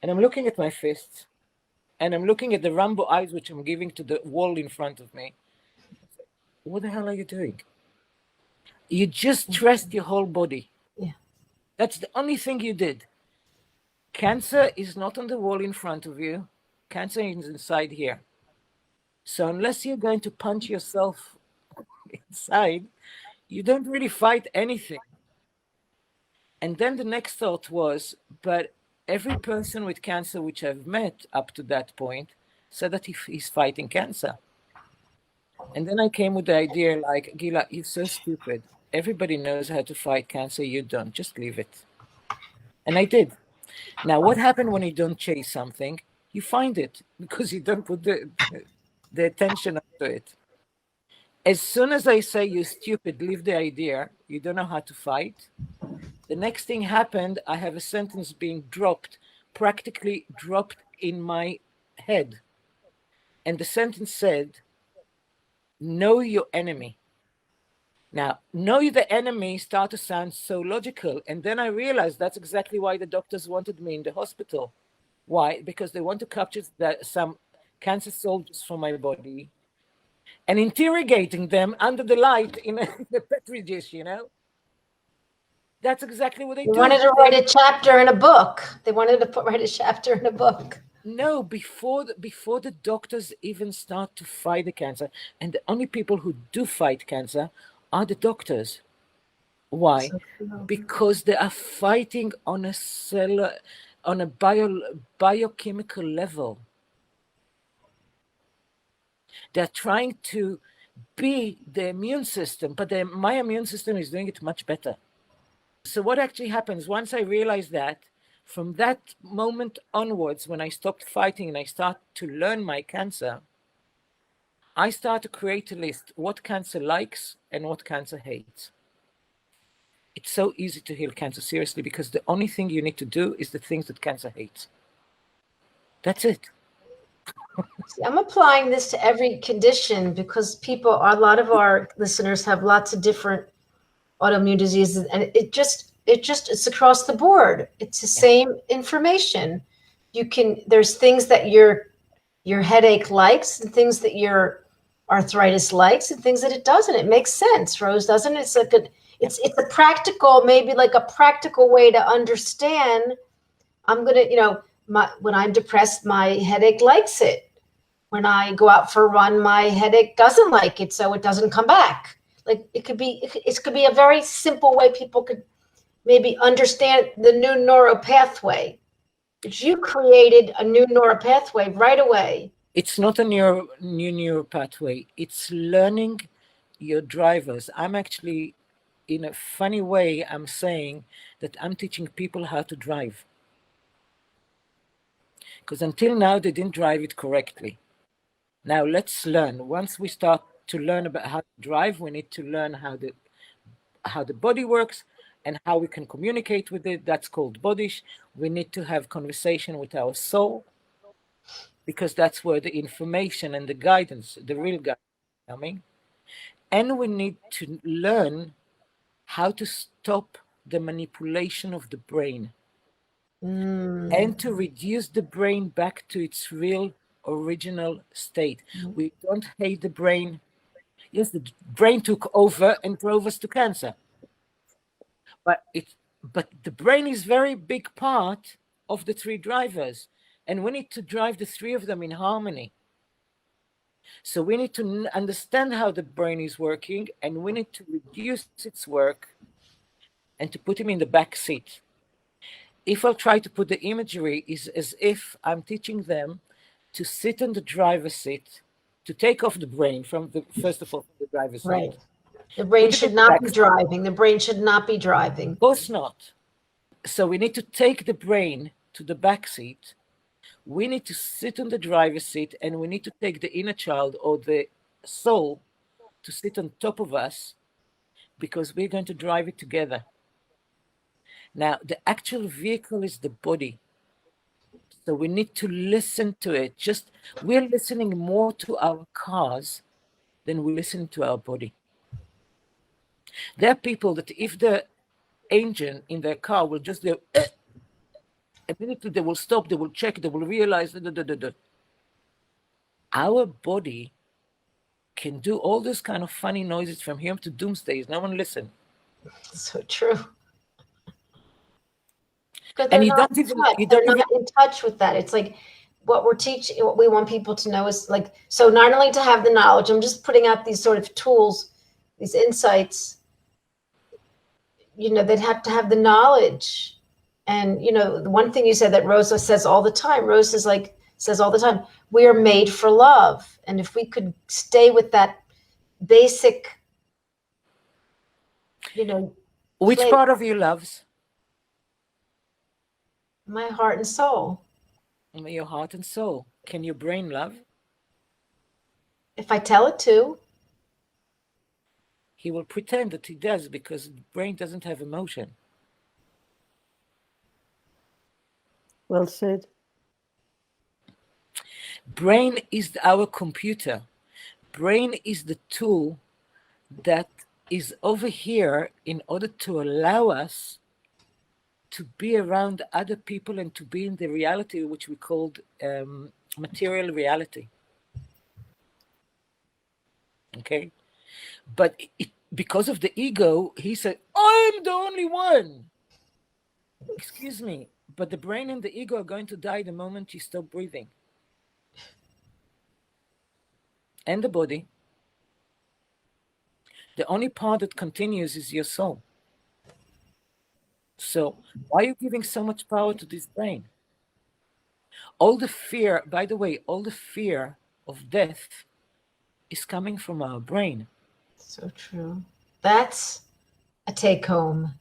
And I'm looking at my fists, and I'm looking at the Rambo eyes, which I'm giving to the wall in front of me. what the hell are you doing? You just stressed your whole body. Yeah. That's the only thing you did. Cancer is not on the wall in front of you. Cancer is inside here. So unless you're going to punch yourself inside, you don't really fight anything. And then the next thought was, but every person with cancer which I've met up to that point said that he's fighting cancer. And then I came with the idea like, Gila, you're so stupid. Everybody knows how to fight cancer. You don't. Just leave it. And I did. Now, what happened when you don't chase something? You find it because you don't put the attention onto it. As soon as I say, you stupid, leave the idea, you don't know how to fight, the next thing happened, I have a sentence being dropped, practically dropped in my head. And the sentence said, know your enemy. Now, know the enemy start to sound so logical. And then I realized that's exactly why the doctors wanted me in the hospital. Why? Because they want to capture some cancer soldiers from my body and interrogating them under the light in a petri dish, you know? That's exactly what they do. They wanted to write a chapter in a book. They wanted to write a chapter in a book. No, before the doctors even start to fight the cancer, and the only people who do fight cancer are the doctors. Why? Because they are fighting on a cellular, on a biochemical level. They're trying to be the immune system, but my immune system is doing it much better. So what actually happens once I realized that, from that moment onwards, when I stopped fighting and I start to learn my cancer, I start to create a list what cancer likes and what cancer hates. It's so easy to heal cancer, seriously, because the only thing you need to do is the things that cancer hates. That's it. See, I'm applying this to every condition because a lot of our listeners have lots of different autoimmune diseases, and it's across the board. It's the same information. There's things that your headache likes and things that your arthritis likes and things that it doesn't. It makes sense, Rose, doesn't it? It's a practical, maybe like a practical way to understand. I'm gonna, when I'm depressed, my headache likes it. When I go out for a run, my headache doesn't like it, so it doesn't come back. Like it could be a very simple way people could maybe understand the new neural pathway. But you created a new neural pathway right away. It's not a new neural pathway. It's learning your drivers. I'm actually, in a funny way, I'm saying that I'm teaching people how to drive. Because until now, they didn't drive it correctly. Now let's learn. Once we start to learn about how to drive, we need to learn how the body works and how we can communicate with it. That's called bodish. We need to have conversation with our soul, because that's where the information and the guidance, the real guidance, is coming. And we need to learn how to stop the manipulation of the brain and to reduce the brain back to its real original state. We don't hate the brain. Yes, the brain took over and drove us to cancer. But the brain is very big part of the three drivers, and we need to drive the three of them in harmony. So we need to understand how the brain is working, and we need to reduce its work and to put him in the back seat. If I'll try to put the imagery, is as if I'm teaching them to sit in the driver's seat, to take off the brain from first of all, from the driver's Right. seat. The brain should not be driving. The brain should not be driving. Of course not. So we need to take the brain to the back seat. We need to sit on the driver's seat, and we need to take the inner child or the soul to sit on top of us, because we're going to drive it together. Now, the actual vehicle is the body. So we need to listen to it. We're listening more to our cars than we listen to our body. There are people that if the engine in their car will just go, immediately they will stop, they will check, they will realize. Our body can do all those kind of funny noises from here to doomsdays. No one listen. So true. Because And you don't they're not in touch with that. It's like what we're teaching, what we want people to know is like, so not only to have the knowledge, I'm just putting out these sort of tools, these insights, they'd have to have the knowledge. And, the one thing you said that Rosa says all the time, Rose is like, says all the time, we are made for love. And if we could stay with that basic, which place, part of you loves? my heart and soul. Your heart and soul. Can your brain love? If I tell it to. He will pretend that he does, because the brain doesn't have emotion. Well said. Brain is our computer. Brain is the tool that is over here in order to allow us to be around other people and to be in the reality which we called material reality. Okay? But because of the ego, he said, I'm the only one. Excuse me, but the brain and the ego are going to die the moment you stop breathing. And the body. The only part that continues is your soul. So why are you giving so much power to this brain? All the fear, by the way, all the fear of death is coming from our brain. So true. That's a take home.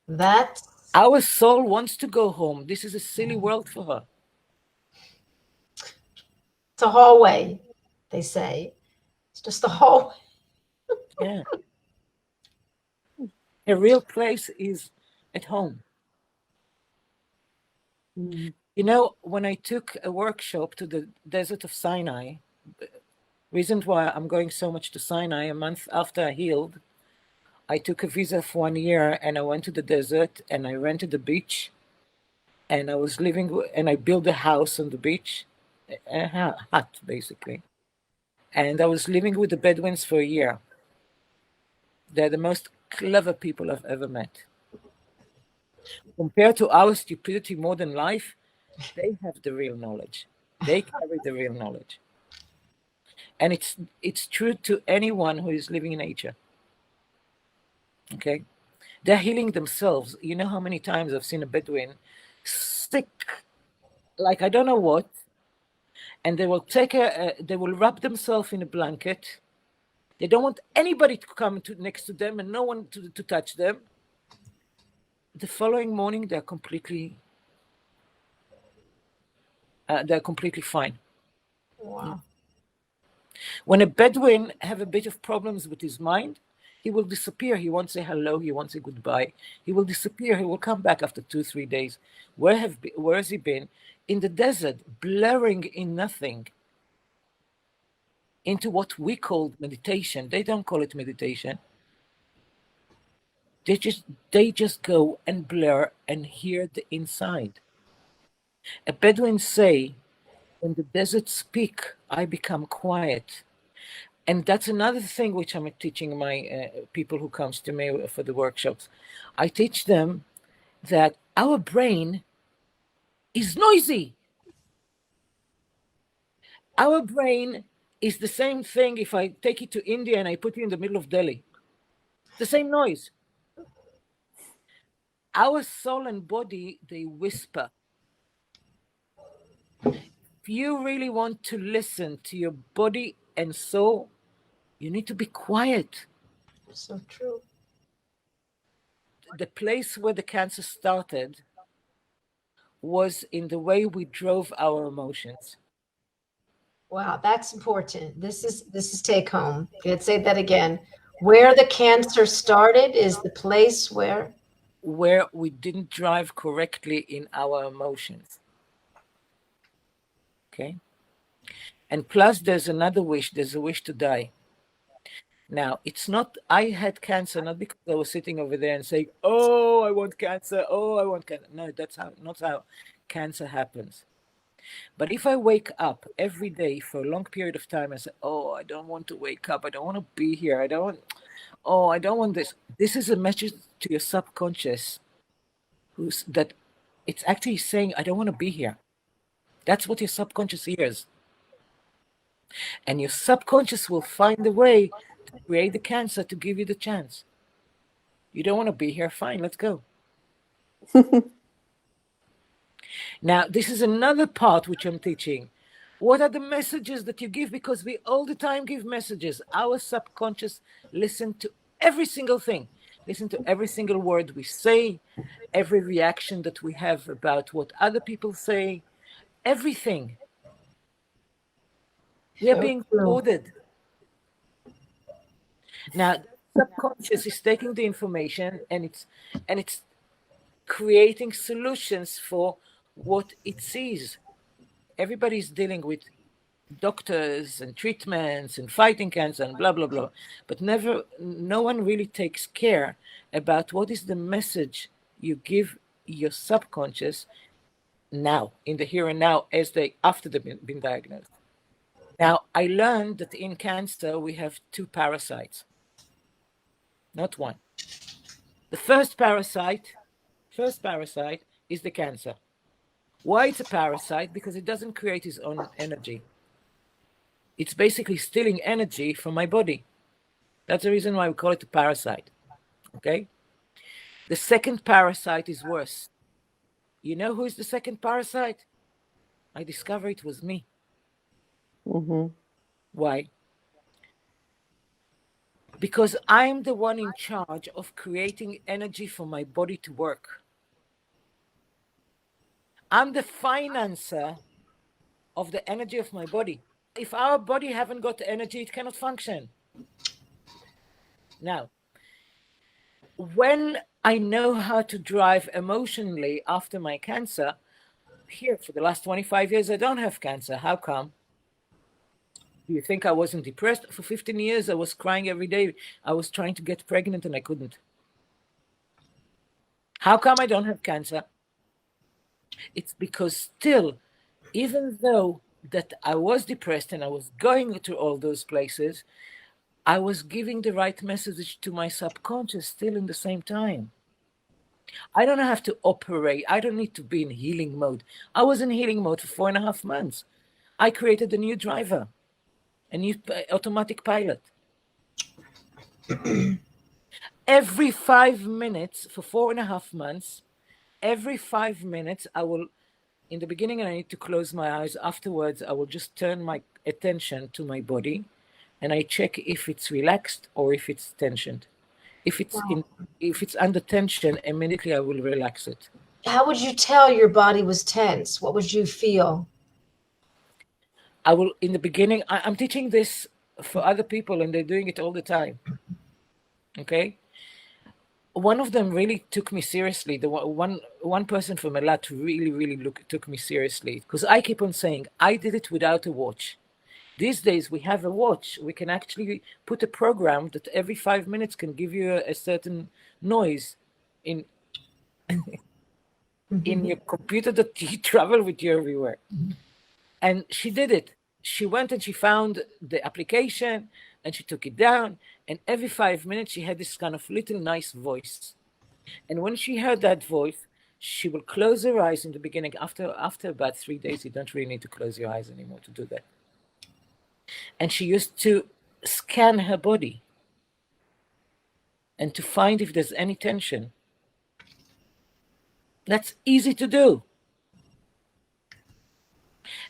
That's our soul wants to go home. This is a silly world for her. It's a hallway, they say. It's just a hallway. Yeah. A real place is at home. Mm. You know, when I took a workshop to the desert of Sinai, reason why I'm going so much to Sinai, a month after I healed, I took a visa for 1 year and I went to the desert and I rented a beach and I was living, and I built a house on the beach, a hut basically. And I was living with the Bedouins for a year. They're the most clever people I've ever met. Compared to our stupidity, modern life, they have the real knowledge. They carry the real knowledge. And it's true to anyone who is living in nature. Okay? They're healing themselves. You know how many times I've seen a Bedouin sick, like I don't know what, and they will they will wrap themselves in a blanket. They don't want anybody to come next to them and no one to touch them. The following morning, they're completely fine. Wow. When a Bedouin have a bit of problems with his mind, he will disappear. He won't say hello. He won't say goodbye. He will disappear. He will come back after 2-3 days. Where has he been? In the desert, blurring in nothing, into what we call meditation. They don't call it meditation. They just go and blur and hear the inside. A Bedouin say, when the desert speak, I become quiet. And that's another thing which I'm teaching my people who comes to me for the workshops. I teach them that our brain is noisy. Our brain is the same thing if I take you to India and I put you in the middle of Delhi. The same noise. Our soul and body, they whisper. If you really want to listen to your body and soul, you need to be quiet. So true. The place where the cancer started was in the way we drove our emotions. Wow, that's important. This is take home. Let's say that again. Where the cancer started is the place where we didn't drive correctly in our emotions. Okay? And plus there's another wish. There's a wish to die. Now, it's not, I had cancer not because I was sitting over there and saying, oh, I want cancer. Oh, I want cancer. No, that's not how cancer happens. But if I wake up every day for a long period of time and say, oh, I don't want to wake up, I don't want to be here, I don't want this. This is a message to your subconscious that it's actually saying, I don't want to be here. That's what your subconscious hears. And your subconscious will find a way to create the cancer to give you the chance. You don't want to be here? Fine, let's go. Now, this is another part which I'm teaching. What are the messages that you give? Because we all the time give messages. Our subconscious listen to every single thing. Listen to every single word we say, every reaction that we have about what other people say, everything. We are being recorded. Now, the subconscious is taking the information and it's creating solutions for what it sees. Everybody's dealing with doctors and treatments and fighting cancer and blah, blah, blah. But no one really takes care about what is the message you give your subconscious now, in the here and now, after they've been diagnosed. Now, I learned that in cancer, we have two parasites, not one. The first parasite is the cancer. Why it's a parasite? Because it doesn't create its own energy. It's basically stealing energy from my body. That's the reason why we call it a parasite. Okay? The second parasite is worse. You know who is the second parasite? I discovered it was me. Mm-hmm. Why? Because I'm the one in charge of creating energy for my body to work. I'm the financer of the energy of my body. If our body haven't got energy, it cannot function. Now, when I know how to drive emotionally after my cancer, here for the last 25 years, I don't have cancer. How come? Do you think I wasn't depressed? For 15 years, I was crying every day. I was trying to get pregnant and I couldn't. How come I don't have cancer? It's because still, even though that I was depressed and I was going to all those places, I was giving the right message to my subconscious still in the same time. I don't have to operate. I don't need to be in healing mode. I was in healing mode for 4.5 months. I created a new driver, a new automatic pilot. Every 5 minutes for 4.5 months, every 5 minutes, I will, in the beginning, I need to close my eyes. Afterwards, I will just turn my attention to my body and I check if it's relaxed or if it's tensioned. If it's under tension, immediately I will relax it. How would you tell your body was tense? What would you feel? I will, in the beginning, I'm teaching this for other people and they're doing it all the time. Okay? One of them really took me seriously. The one person from Elat really took me seriously because I keep on saying, I did it without a watch. These days we have a watch. We can actually put a program that every 5 minutes can give you a certain noise in your computer that you travel with you everywhere. And she did it. She went and she found the application and she took it down. And every 5 minutes she had this kind of little nice voice. And when she heard that voice, she will close her eyes in the beginning. After about 3 days, you don't really need to close your eyes anymore to do that. And she used to scan her body and to find if there's any tension. That's easy to do.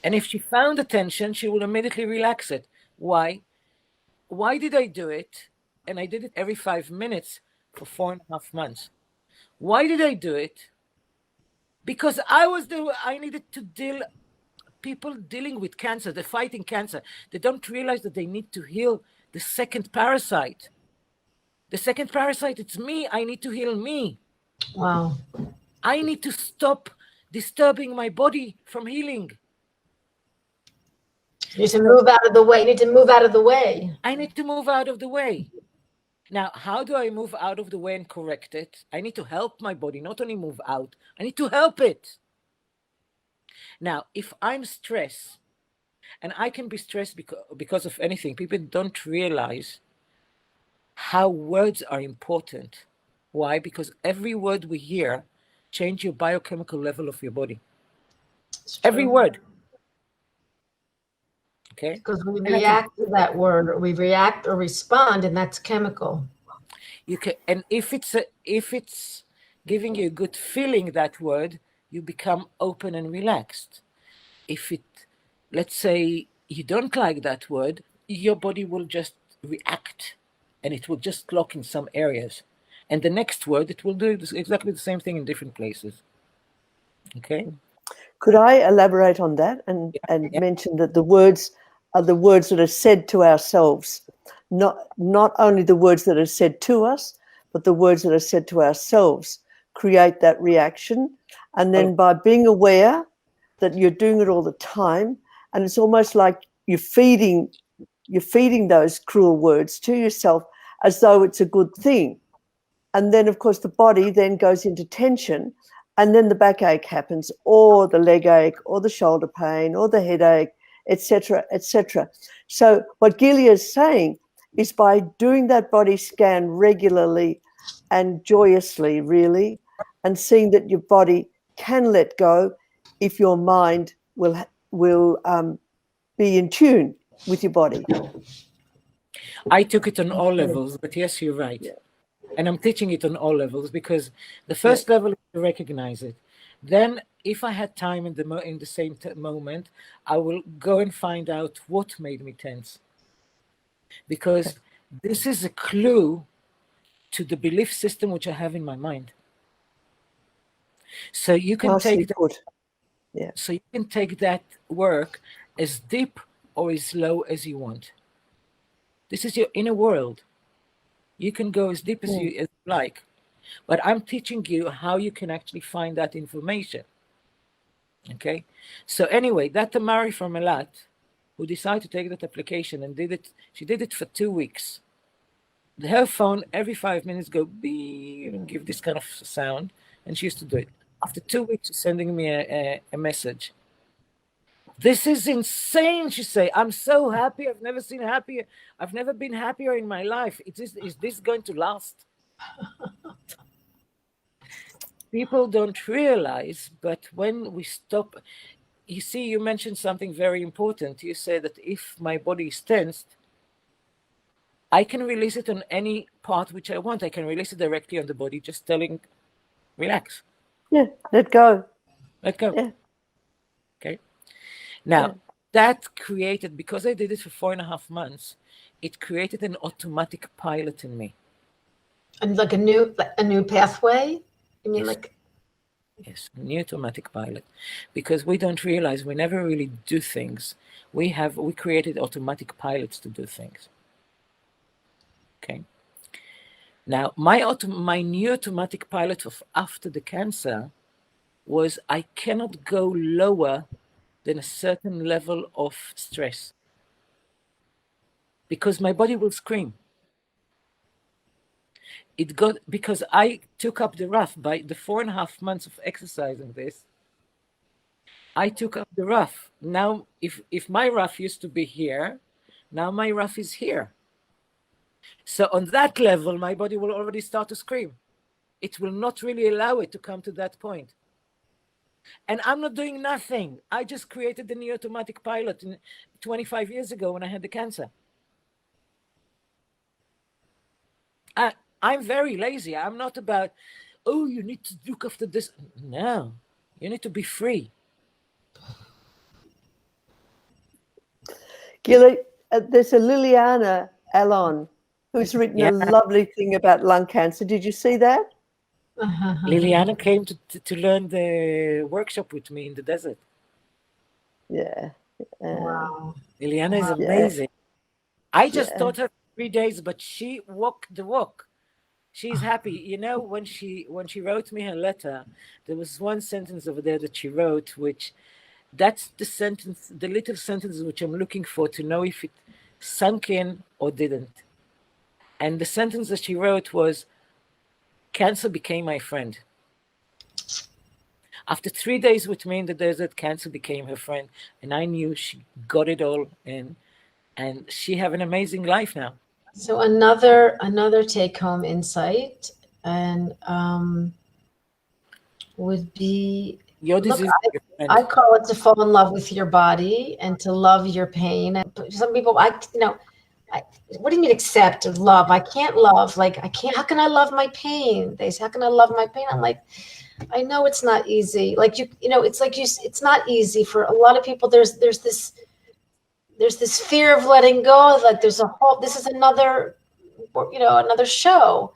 And if she found the tension, she will immediately relax it. Why? Why did I do it? And I did it every 5 minutes for 4.5 months. Why did I do it? Because I needed to people dealing with cancer, they're fighting cancer. They don't realize that they need to heal the second parasite. The second parasite, it's me. I need to heal me. Wow. I need to stop disturbing my body from healing. You need to move out of the way. You need to move out of the way. I need to move out of the way. Now, how do I move out of the way and correct it? I need to help my body, not only move out. I need to help it. Now, if I'm stressed, and I can be stressed because of anything, people don't realize how words are important. Why? Because every word we hear change your biochemical level of your body. It's Every true. word. Okay? Because we And I can react to that word, or we react or respond, and that's chemical. you can, and if it's giving you a good feeling, that word, you become open and relaxed. If it, let's say you don't like that word, your body will just react, and it will just lock in some areas, and the next word it will do exactly the same thing in different places. Okay. Could I elaborate on that and Yeah. mention that the words are the words that are said to ourselves, not only the words that are said to us, but the words that are said to ourselves create that reaction. And Oh, then by being aware that you're doing it all the time, and it's almost like you're feeding those cruel words to yourself as though it's a good thing. And then, of course, the body then goes into tension, and then the backache happens, or the leg ache, or the shoulder pain, or the headache, etc., etc. So what Gila is saying is, by doing that body scan regularly and joyously, really, and seeing that your body can let go if your mind will be in tune with your body. I took it on all levels, but yes, you're right. Yeah, And I'm teaching it on all levels, because the yeah. first level is to recognize it. Then, if I had time in the same moment, I will go and find out what made me tense, Okay. because this is a clue to the belief system which I have in my mind. So you can Nicely take that, put. Yeah. so you can take that work as deep or as low as you want. This is your inner world. You can go as deep as you like, but I'm teaching you how you can actually find that information. Okay. So anyway, that Tamari from Elat, who decided to take that application and did it, she did it for 2 weeks. Her phone every 5 minutes go beep, give this kind of sound, and she used to do it. After 2 weeks, she's sending me a message. This is insane, she say. I'm so happy. I've never seen happier. I've never been happier in my life. Is this going to last? People don't realize, but when we stop, you see, you mentioned something very important. You said that if my body is tensed, I can release it on any part which I want. I can release it directly on the body, just telling, relax, Yeah. Let go. let go. Yeah. Okay. Now, Yeah. that created, because I did it for 4.5 months, it created an automatic pilot in me. And like a new pathway. You mean Yes. like Yes, new automatic pilot, because we don't realize we never really do things. We created automatic pilots to do things. Okay. Now, my new automatic pilot of after the cancer was I cannot go lower than a certain level of stress, because my body will scream. It got, because I took up the rough by the 4.5 months of exercising this. I took up the rough. Now, if my rough used to be here, now my rough is here. So on that level, my body will already start to scream. It will not really allow it to come to that point. And I'm not doing nothing. I just created the new automatic pilot 25 years ago when I had the cancer. I'm very lazy. I'm not about, oh, you need to look after this. No, you need to be free. Gila, there's a Liliana Alon who's written a Yeah, lovely thing about lung cancer. Did you see that? Liliana came to learn the workshop with me in the desert. Yeah. wow. Liliana is Yeah. amazing. I just Yeah. taught her 3 days, but she walked the walk. She's happy. You know, when she wrote me her letter, there was one sentence over there that she wrote, which that's the sentence, the little sentence which I'm looking for to know if it sunk in or didn't. And the sentence that she wrote was, cancer became my friend. After 3 days with me in the desert, cancer became her friend, and I knew she got it all in, and she have an amazing life now. So another take home insight and would be, Your look, disease is your I friend. call it to fall in love with your body and to love your pain. And some people, what do you mean accept or love? I can't love, like, I can't, how can I love my pain? They say, how can I love my pain? I'm like, I know it's not easy. Like it's like it's not easy for a lot of people. There's this fear of letting go. Like this is another, another show.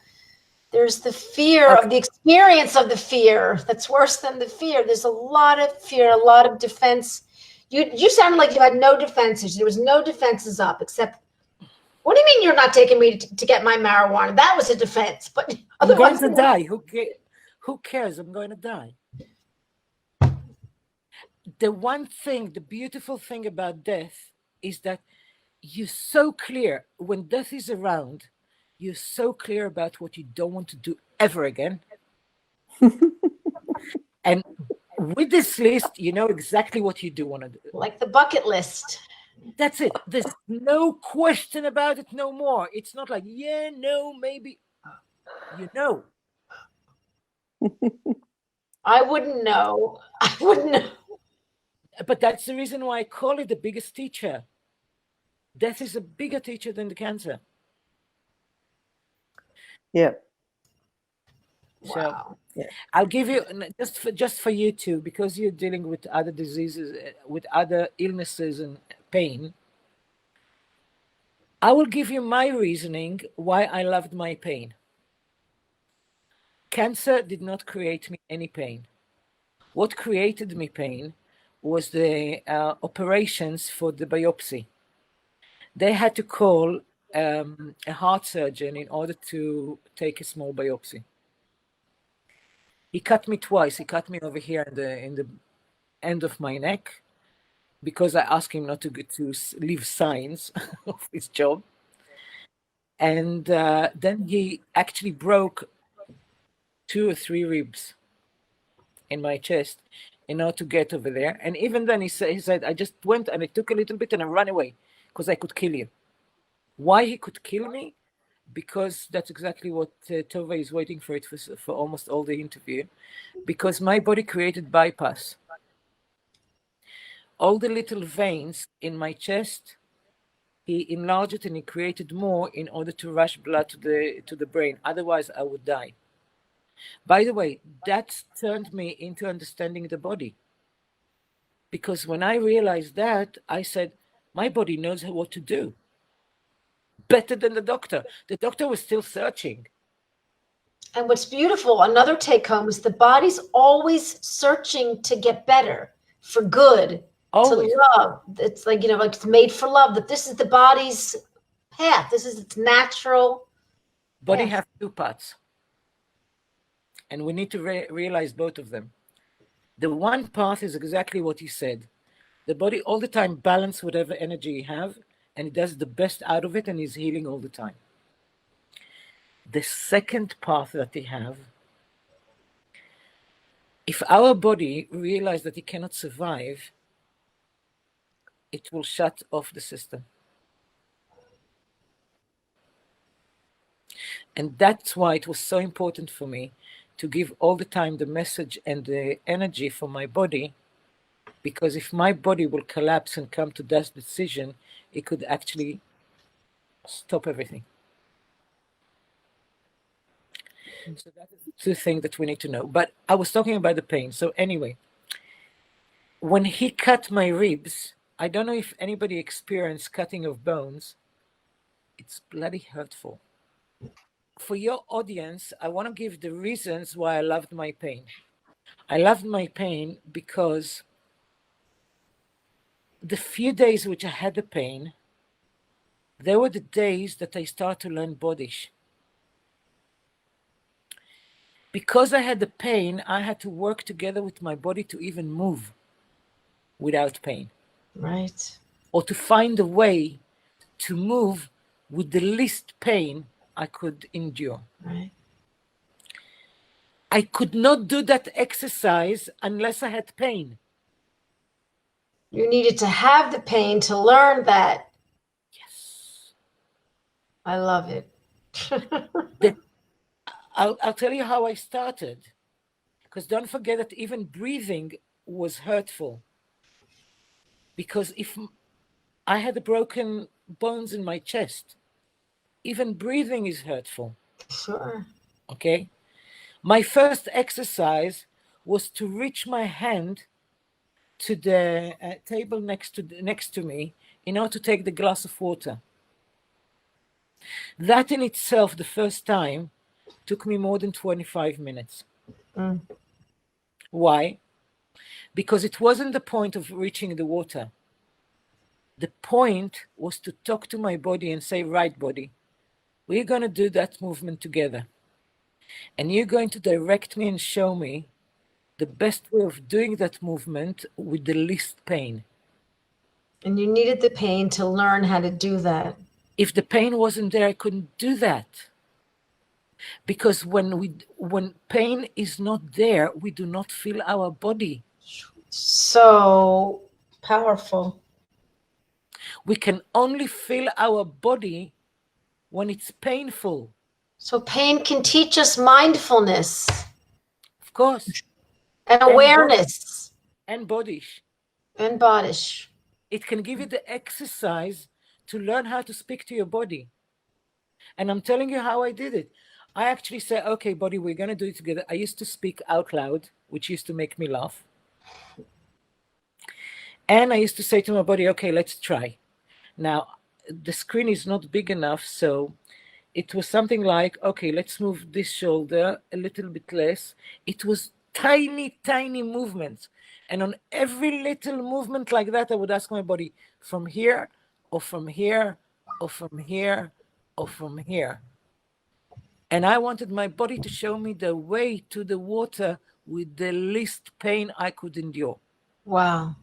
There's the fear Okay. of the experience of the fear. That's worse than the fear. There's a lot of fear, a lot of defense. You sounded like you had no defenses. There was no defenses up except, what do you mean you're not taking me to get my marijuana? That was a defense, but I'm going otherwise, to die. Who cares? I'm going to die. The beautiful thing about death is that you're so clear when death is around. You're so clear about what you don't want to do ever again. And with this list, you know exactly what you do want to do. like the bucket list. That's it. There's no question about it no more. It's not like, yeah, no, maybe. You know. I wouldn't know. I wouldn't know. But that's the reason why I call it the biggest teacher. Death is a bigger teacher than the cancer. Yeah. So Wow. I'll give you just for you two, because you're dealing with other diseases, with other illnesses and pain. I will give you my reasoning why I loved my pain. Cancer did not create me any pain. What created me pain was the operations for the biopsy. They had to call a heart surgeon in order to take a small biopsy. He cut me twice. He cut me over here in the end of my neck, because I asked him not to leave signs of his job. And then he actually broke 2 or 3 ribs in my chest in order to get over there. And even then he said, I just went and I took a little bit and I ran away because I could kill you. Why he could kill me? Because that's exactly what Tova is waiting for it for almost all the interview. Because my body created bypass. All the little veins in my chest, he enlarged it and he created more in order to rush blood to the brain. Otherwise, I would die. By the way, that turned me into understanding the body. Because when I realized that, I said, my body knows what to do. Better than the doctor. The doctor was still searching. And what's beautiful, another take home, is the body's always searching to get better, for good, Always. to love. It's like, like it's made for love, that this is the body's path. This is its natural Body path. have 2 parts. And we need to realize both of them. The one path is exactly what you said. The body all the time balance whatever energy you have, and it does the best out of it, and is healing all the time. The second path that they have, if our body realizes that it cannot survive, it will shut off the system. And that's why it was so important for me to give all the time the message and the energy for my body, because if my body will collapse and come to that decision, it could actually stop everything. So that is the 2 things that we need to know. But I was talking about the pain. So anyway, when he cut my ribs, I don't know if anybody experienced cutting of bones. It's bloody hurtful. For your audience, I want to give the reasons why I loved my pain. I loved my pain because the few days which I had the pain, they were the days that I started to learn Bodish. Because I had the pain, I had to work together with my body to even move without pain. Right. Or to find a way to move with the least pain I could endure. Right. I could not do that exercise unless I had pain. You needed to have the pain to learn that. Yes. I love it. I'll tell you how I started. Because don't forget that even breathing was hurtful. Because if I had broken bones in my chest, even breathing is hurtful. Sure. Okay? My first exercise was to reach my hand to the table next to me in order to take the glass of water. That in itself, the first time, took me more than 25 minutes. Mm. Why? Because it wasn't the point of reaching the water. The point was to talk to my body and say, right, body, we're going to do that movement together. And you're going to direct me and show me the best way of doing that movement with the least pain. And you needed the pain to learn how to do that. If the pain wasn't there, I couldn't do that. Because when pain is not there, we do not feel our body. So powerful. We can only feel our body when it's painful. So pain can teach us mindfulness Of course. and awareness And body. and bodish. It can give you the exercise to learn how to speak to your body. And I'm telling you how I did it. I actually said, okay, body, we're going to do it together. I used to speak out loud, which used to make me laugh. And I used to say to my body, okay, let's try. Now, the screen is not big enough, so it was something like, okay, let's move this shoulder a little bit less. It was tiny, tiny movements. And on every little movement like that, I would ask my body, from here, or from here, or from here, or from here. And I wanted my body to show me the way to the water with the least pain I could endure. Wow.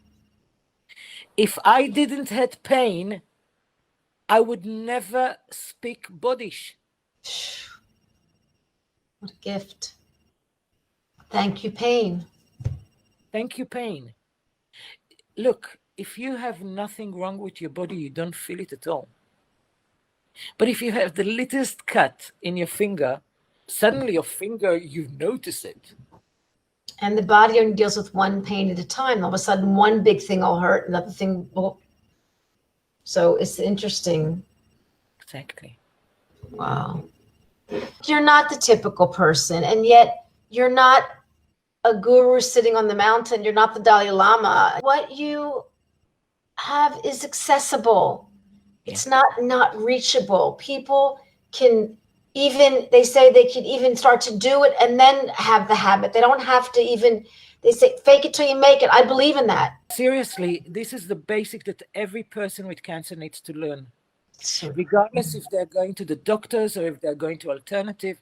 If I didn't have pain, I would never speak bodish. What a gift. Thank you, pain. Thank you, pain. Look, if you have nothing wrong with your body, you don't feel it at all. But if you have the littlest cut in your finger, suddenly your finger, you notice it. And the body only deals with one pain at a time. All of a sudden, one big thing will hurt, another thing will. So it's interesting. Exactly. Wow. You're not the typical person, and yet you're not a guru sitting on the mountain. You're not the Dalai Lama. What you have is accessible. It's not reachable. People can even, they say they can even start to do it and then have the habit. They don't have to even, they say, fake it till you make it. I believe in that. Seriously, this is the basic that every person with cancer needs to learn. So, Regardless if they're going to the doctors or if they're going to alternative,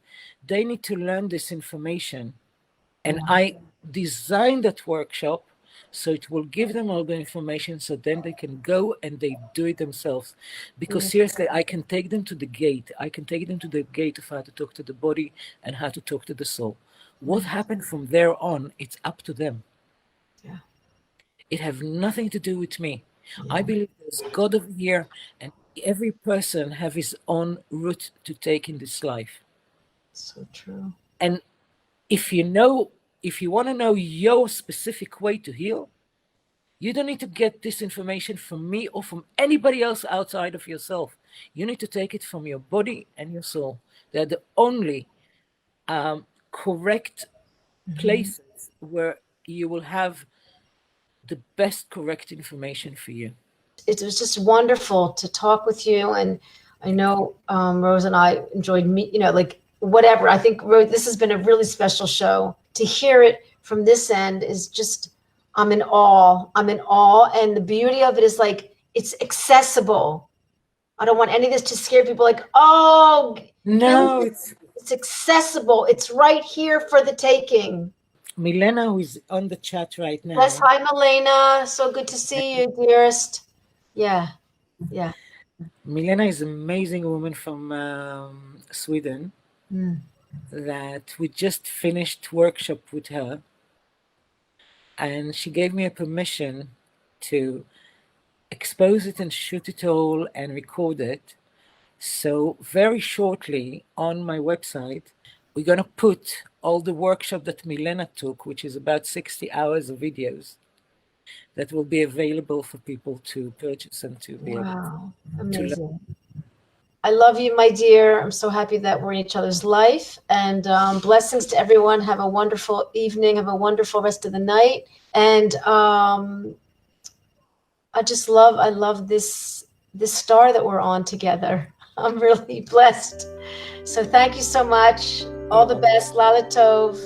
they need to learn this information. And I designed that workshop so it will give them all the information so then they can go and they do it themselves. Because seriously, I can take them to the gate. I can take them to the gate of how to talk to the body and how to talk to the soul. What happened from there on, it's up to them. Yeah. It has nothing to do with me. I believe there's God over here, and every person have his own route to take in this life. so true. And if you want to know your specific way to heal, you don't need to get this information from me or from anybody else outside of yourself. You need to take it from your body and your soul. They're the only correct places where you will have the best correct information for you. It was just wonderful to talk with you. And I know Rose and I enjoyed like whatever. I think Rose, this has been a really special show. To hear it from this end is just, I'm in awe. I'm in awe. And the beauty of it is like, it's accessible. I don't want any of this to scare people like, oh, No, it's accessible. It's right here for the taking. Milena, who is on the chat right now. Yes, hi, Milena. So good to see you, dearest. Yeah. Milena is an amazing woman from Sweden. that we just finished workshop with her, and she gave me a permission to expose it and shoot it all and record it. So very shortly on my website, we're going to put all the workshop that Milena took, which is about 60 hours of videos that will be available for people to purchase and to be able Wow, to learn. amazing. I love you, my dear. I'm so happy that we're in each other's life. And blessings to everyone. Have a wonderful evening. Have a wonderful rest of the night. And I love this star that we're on together. I'm really blessed. So thank you so much. All the best. Lala Tov.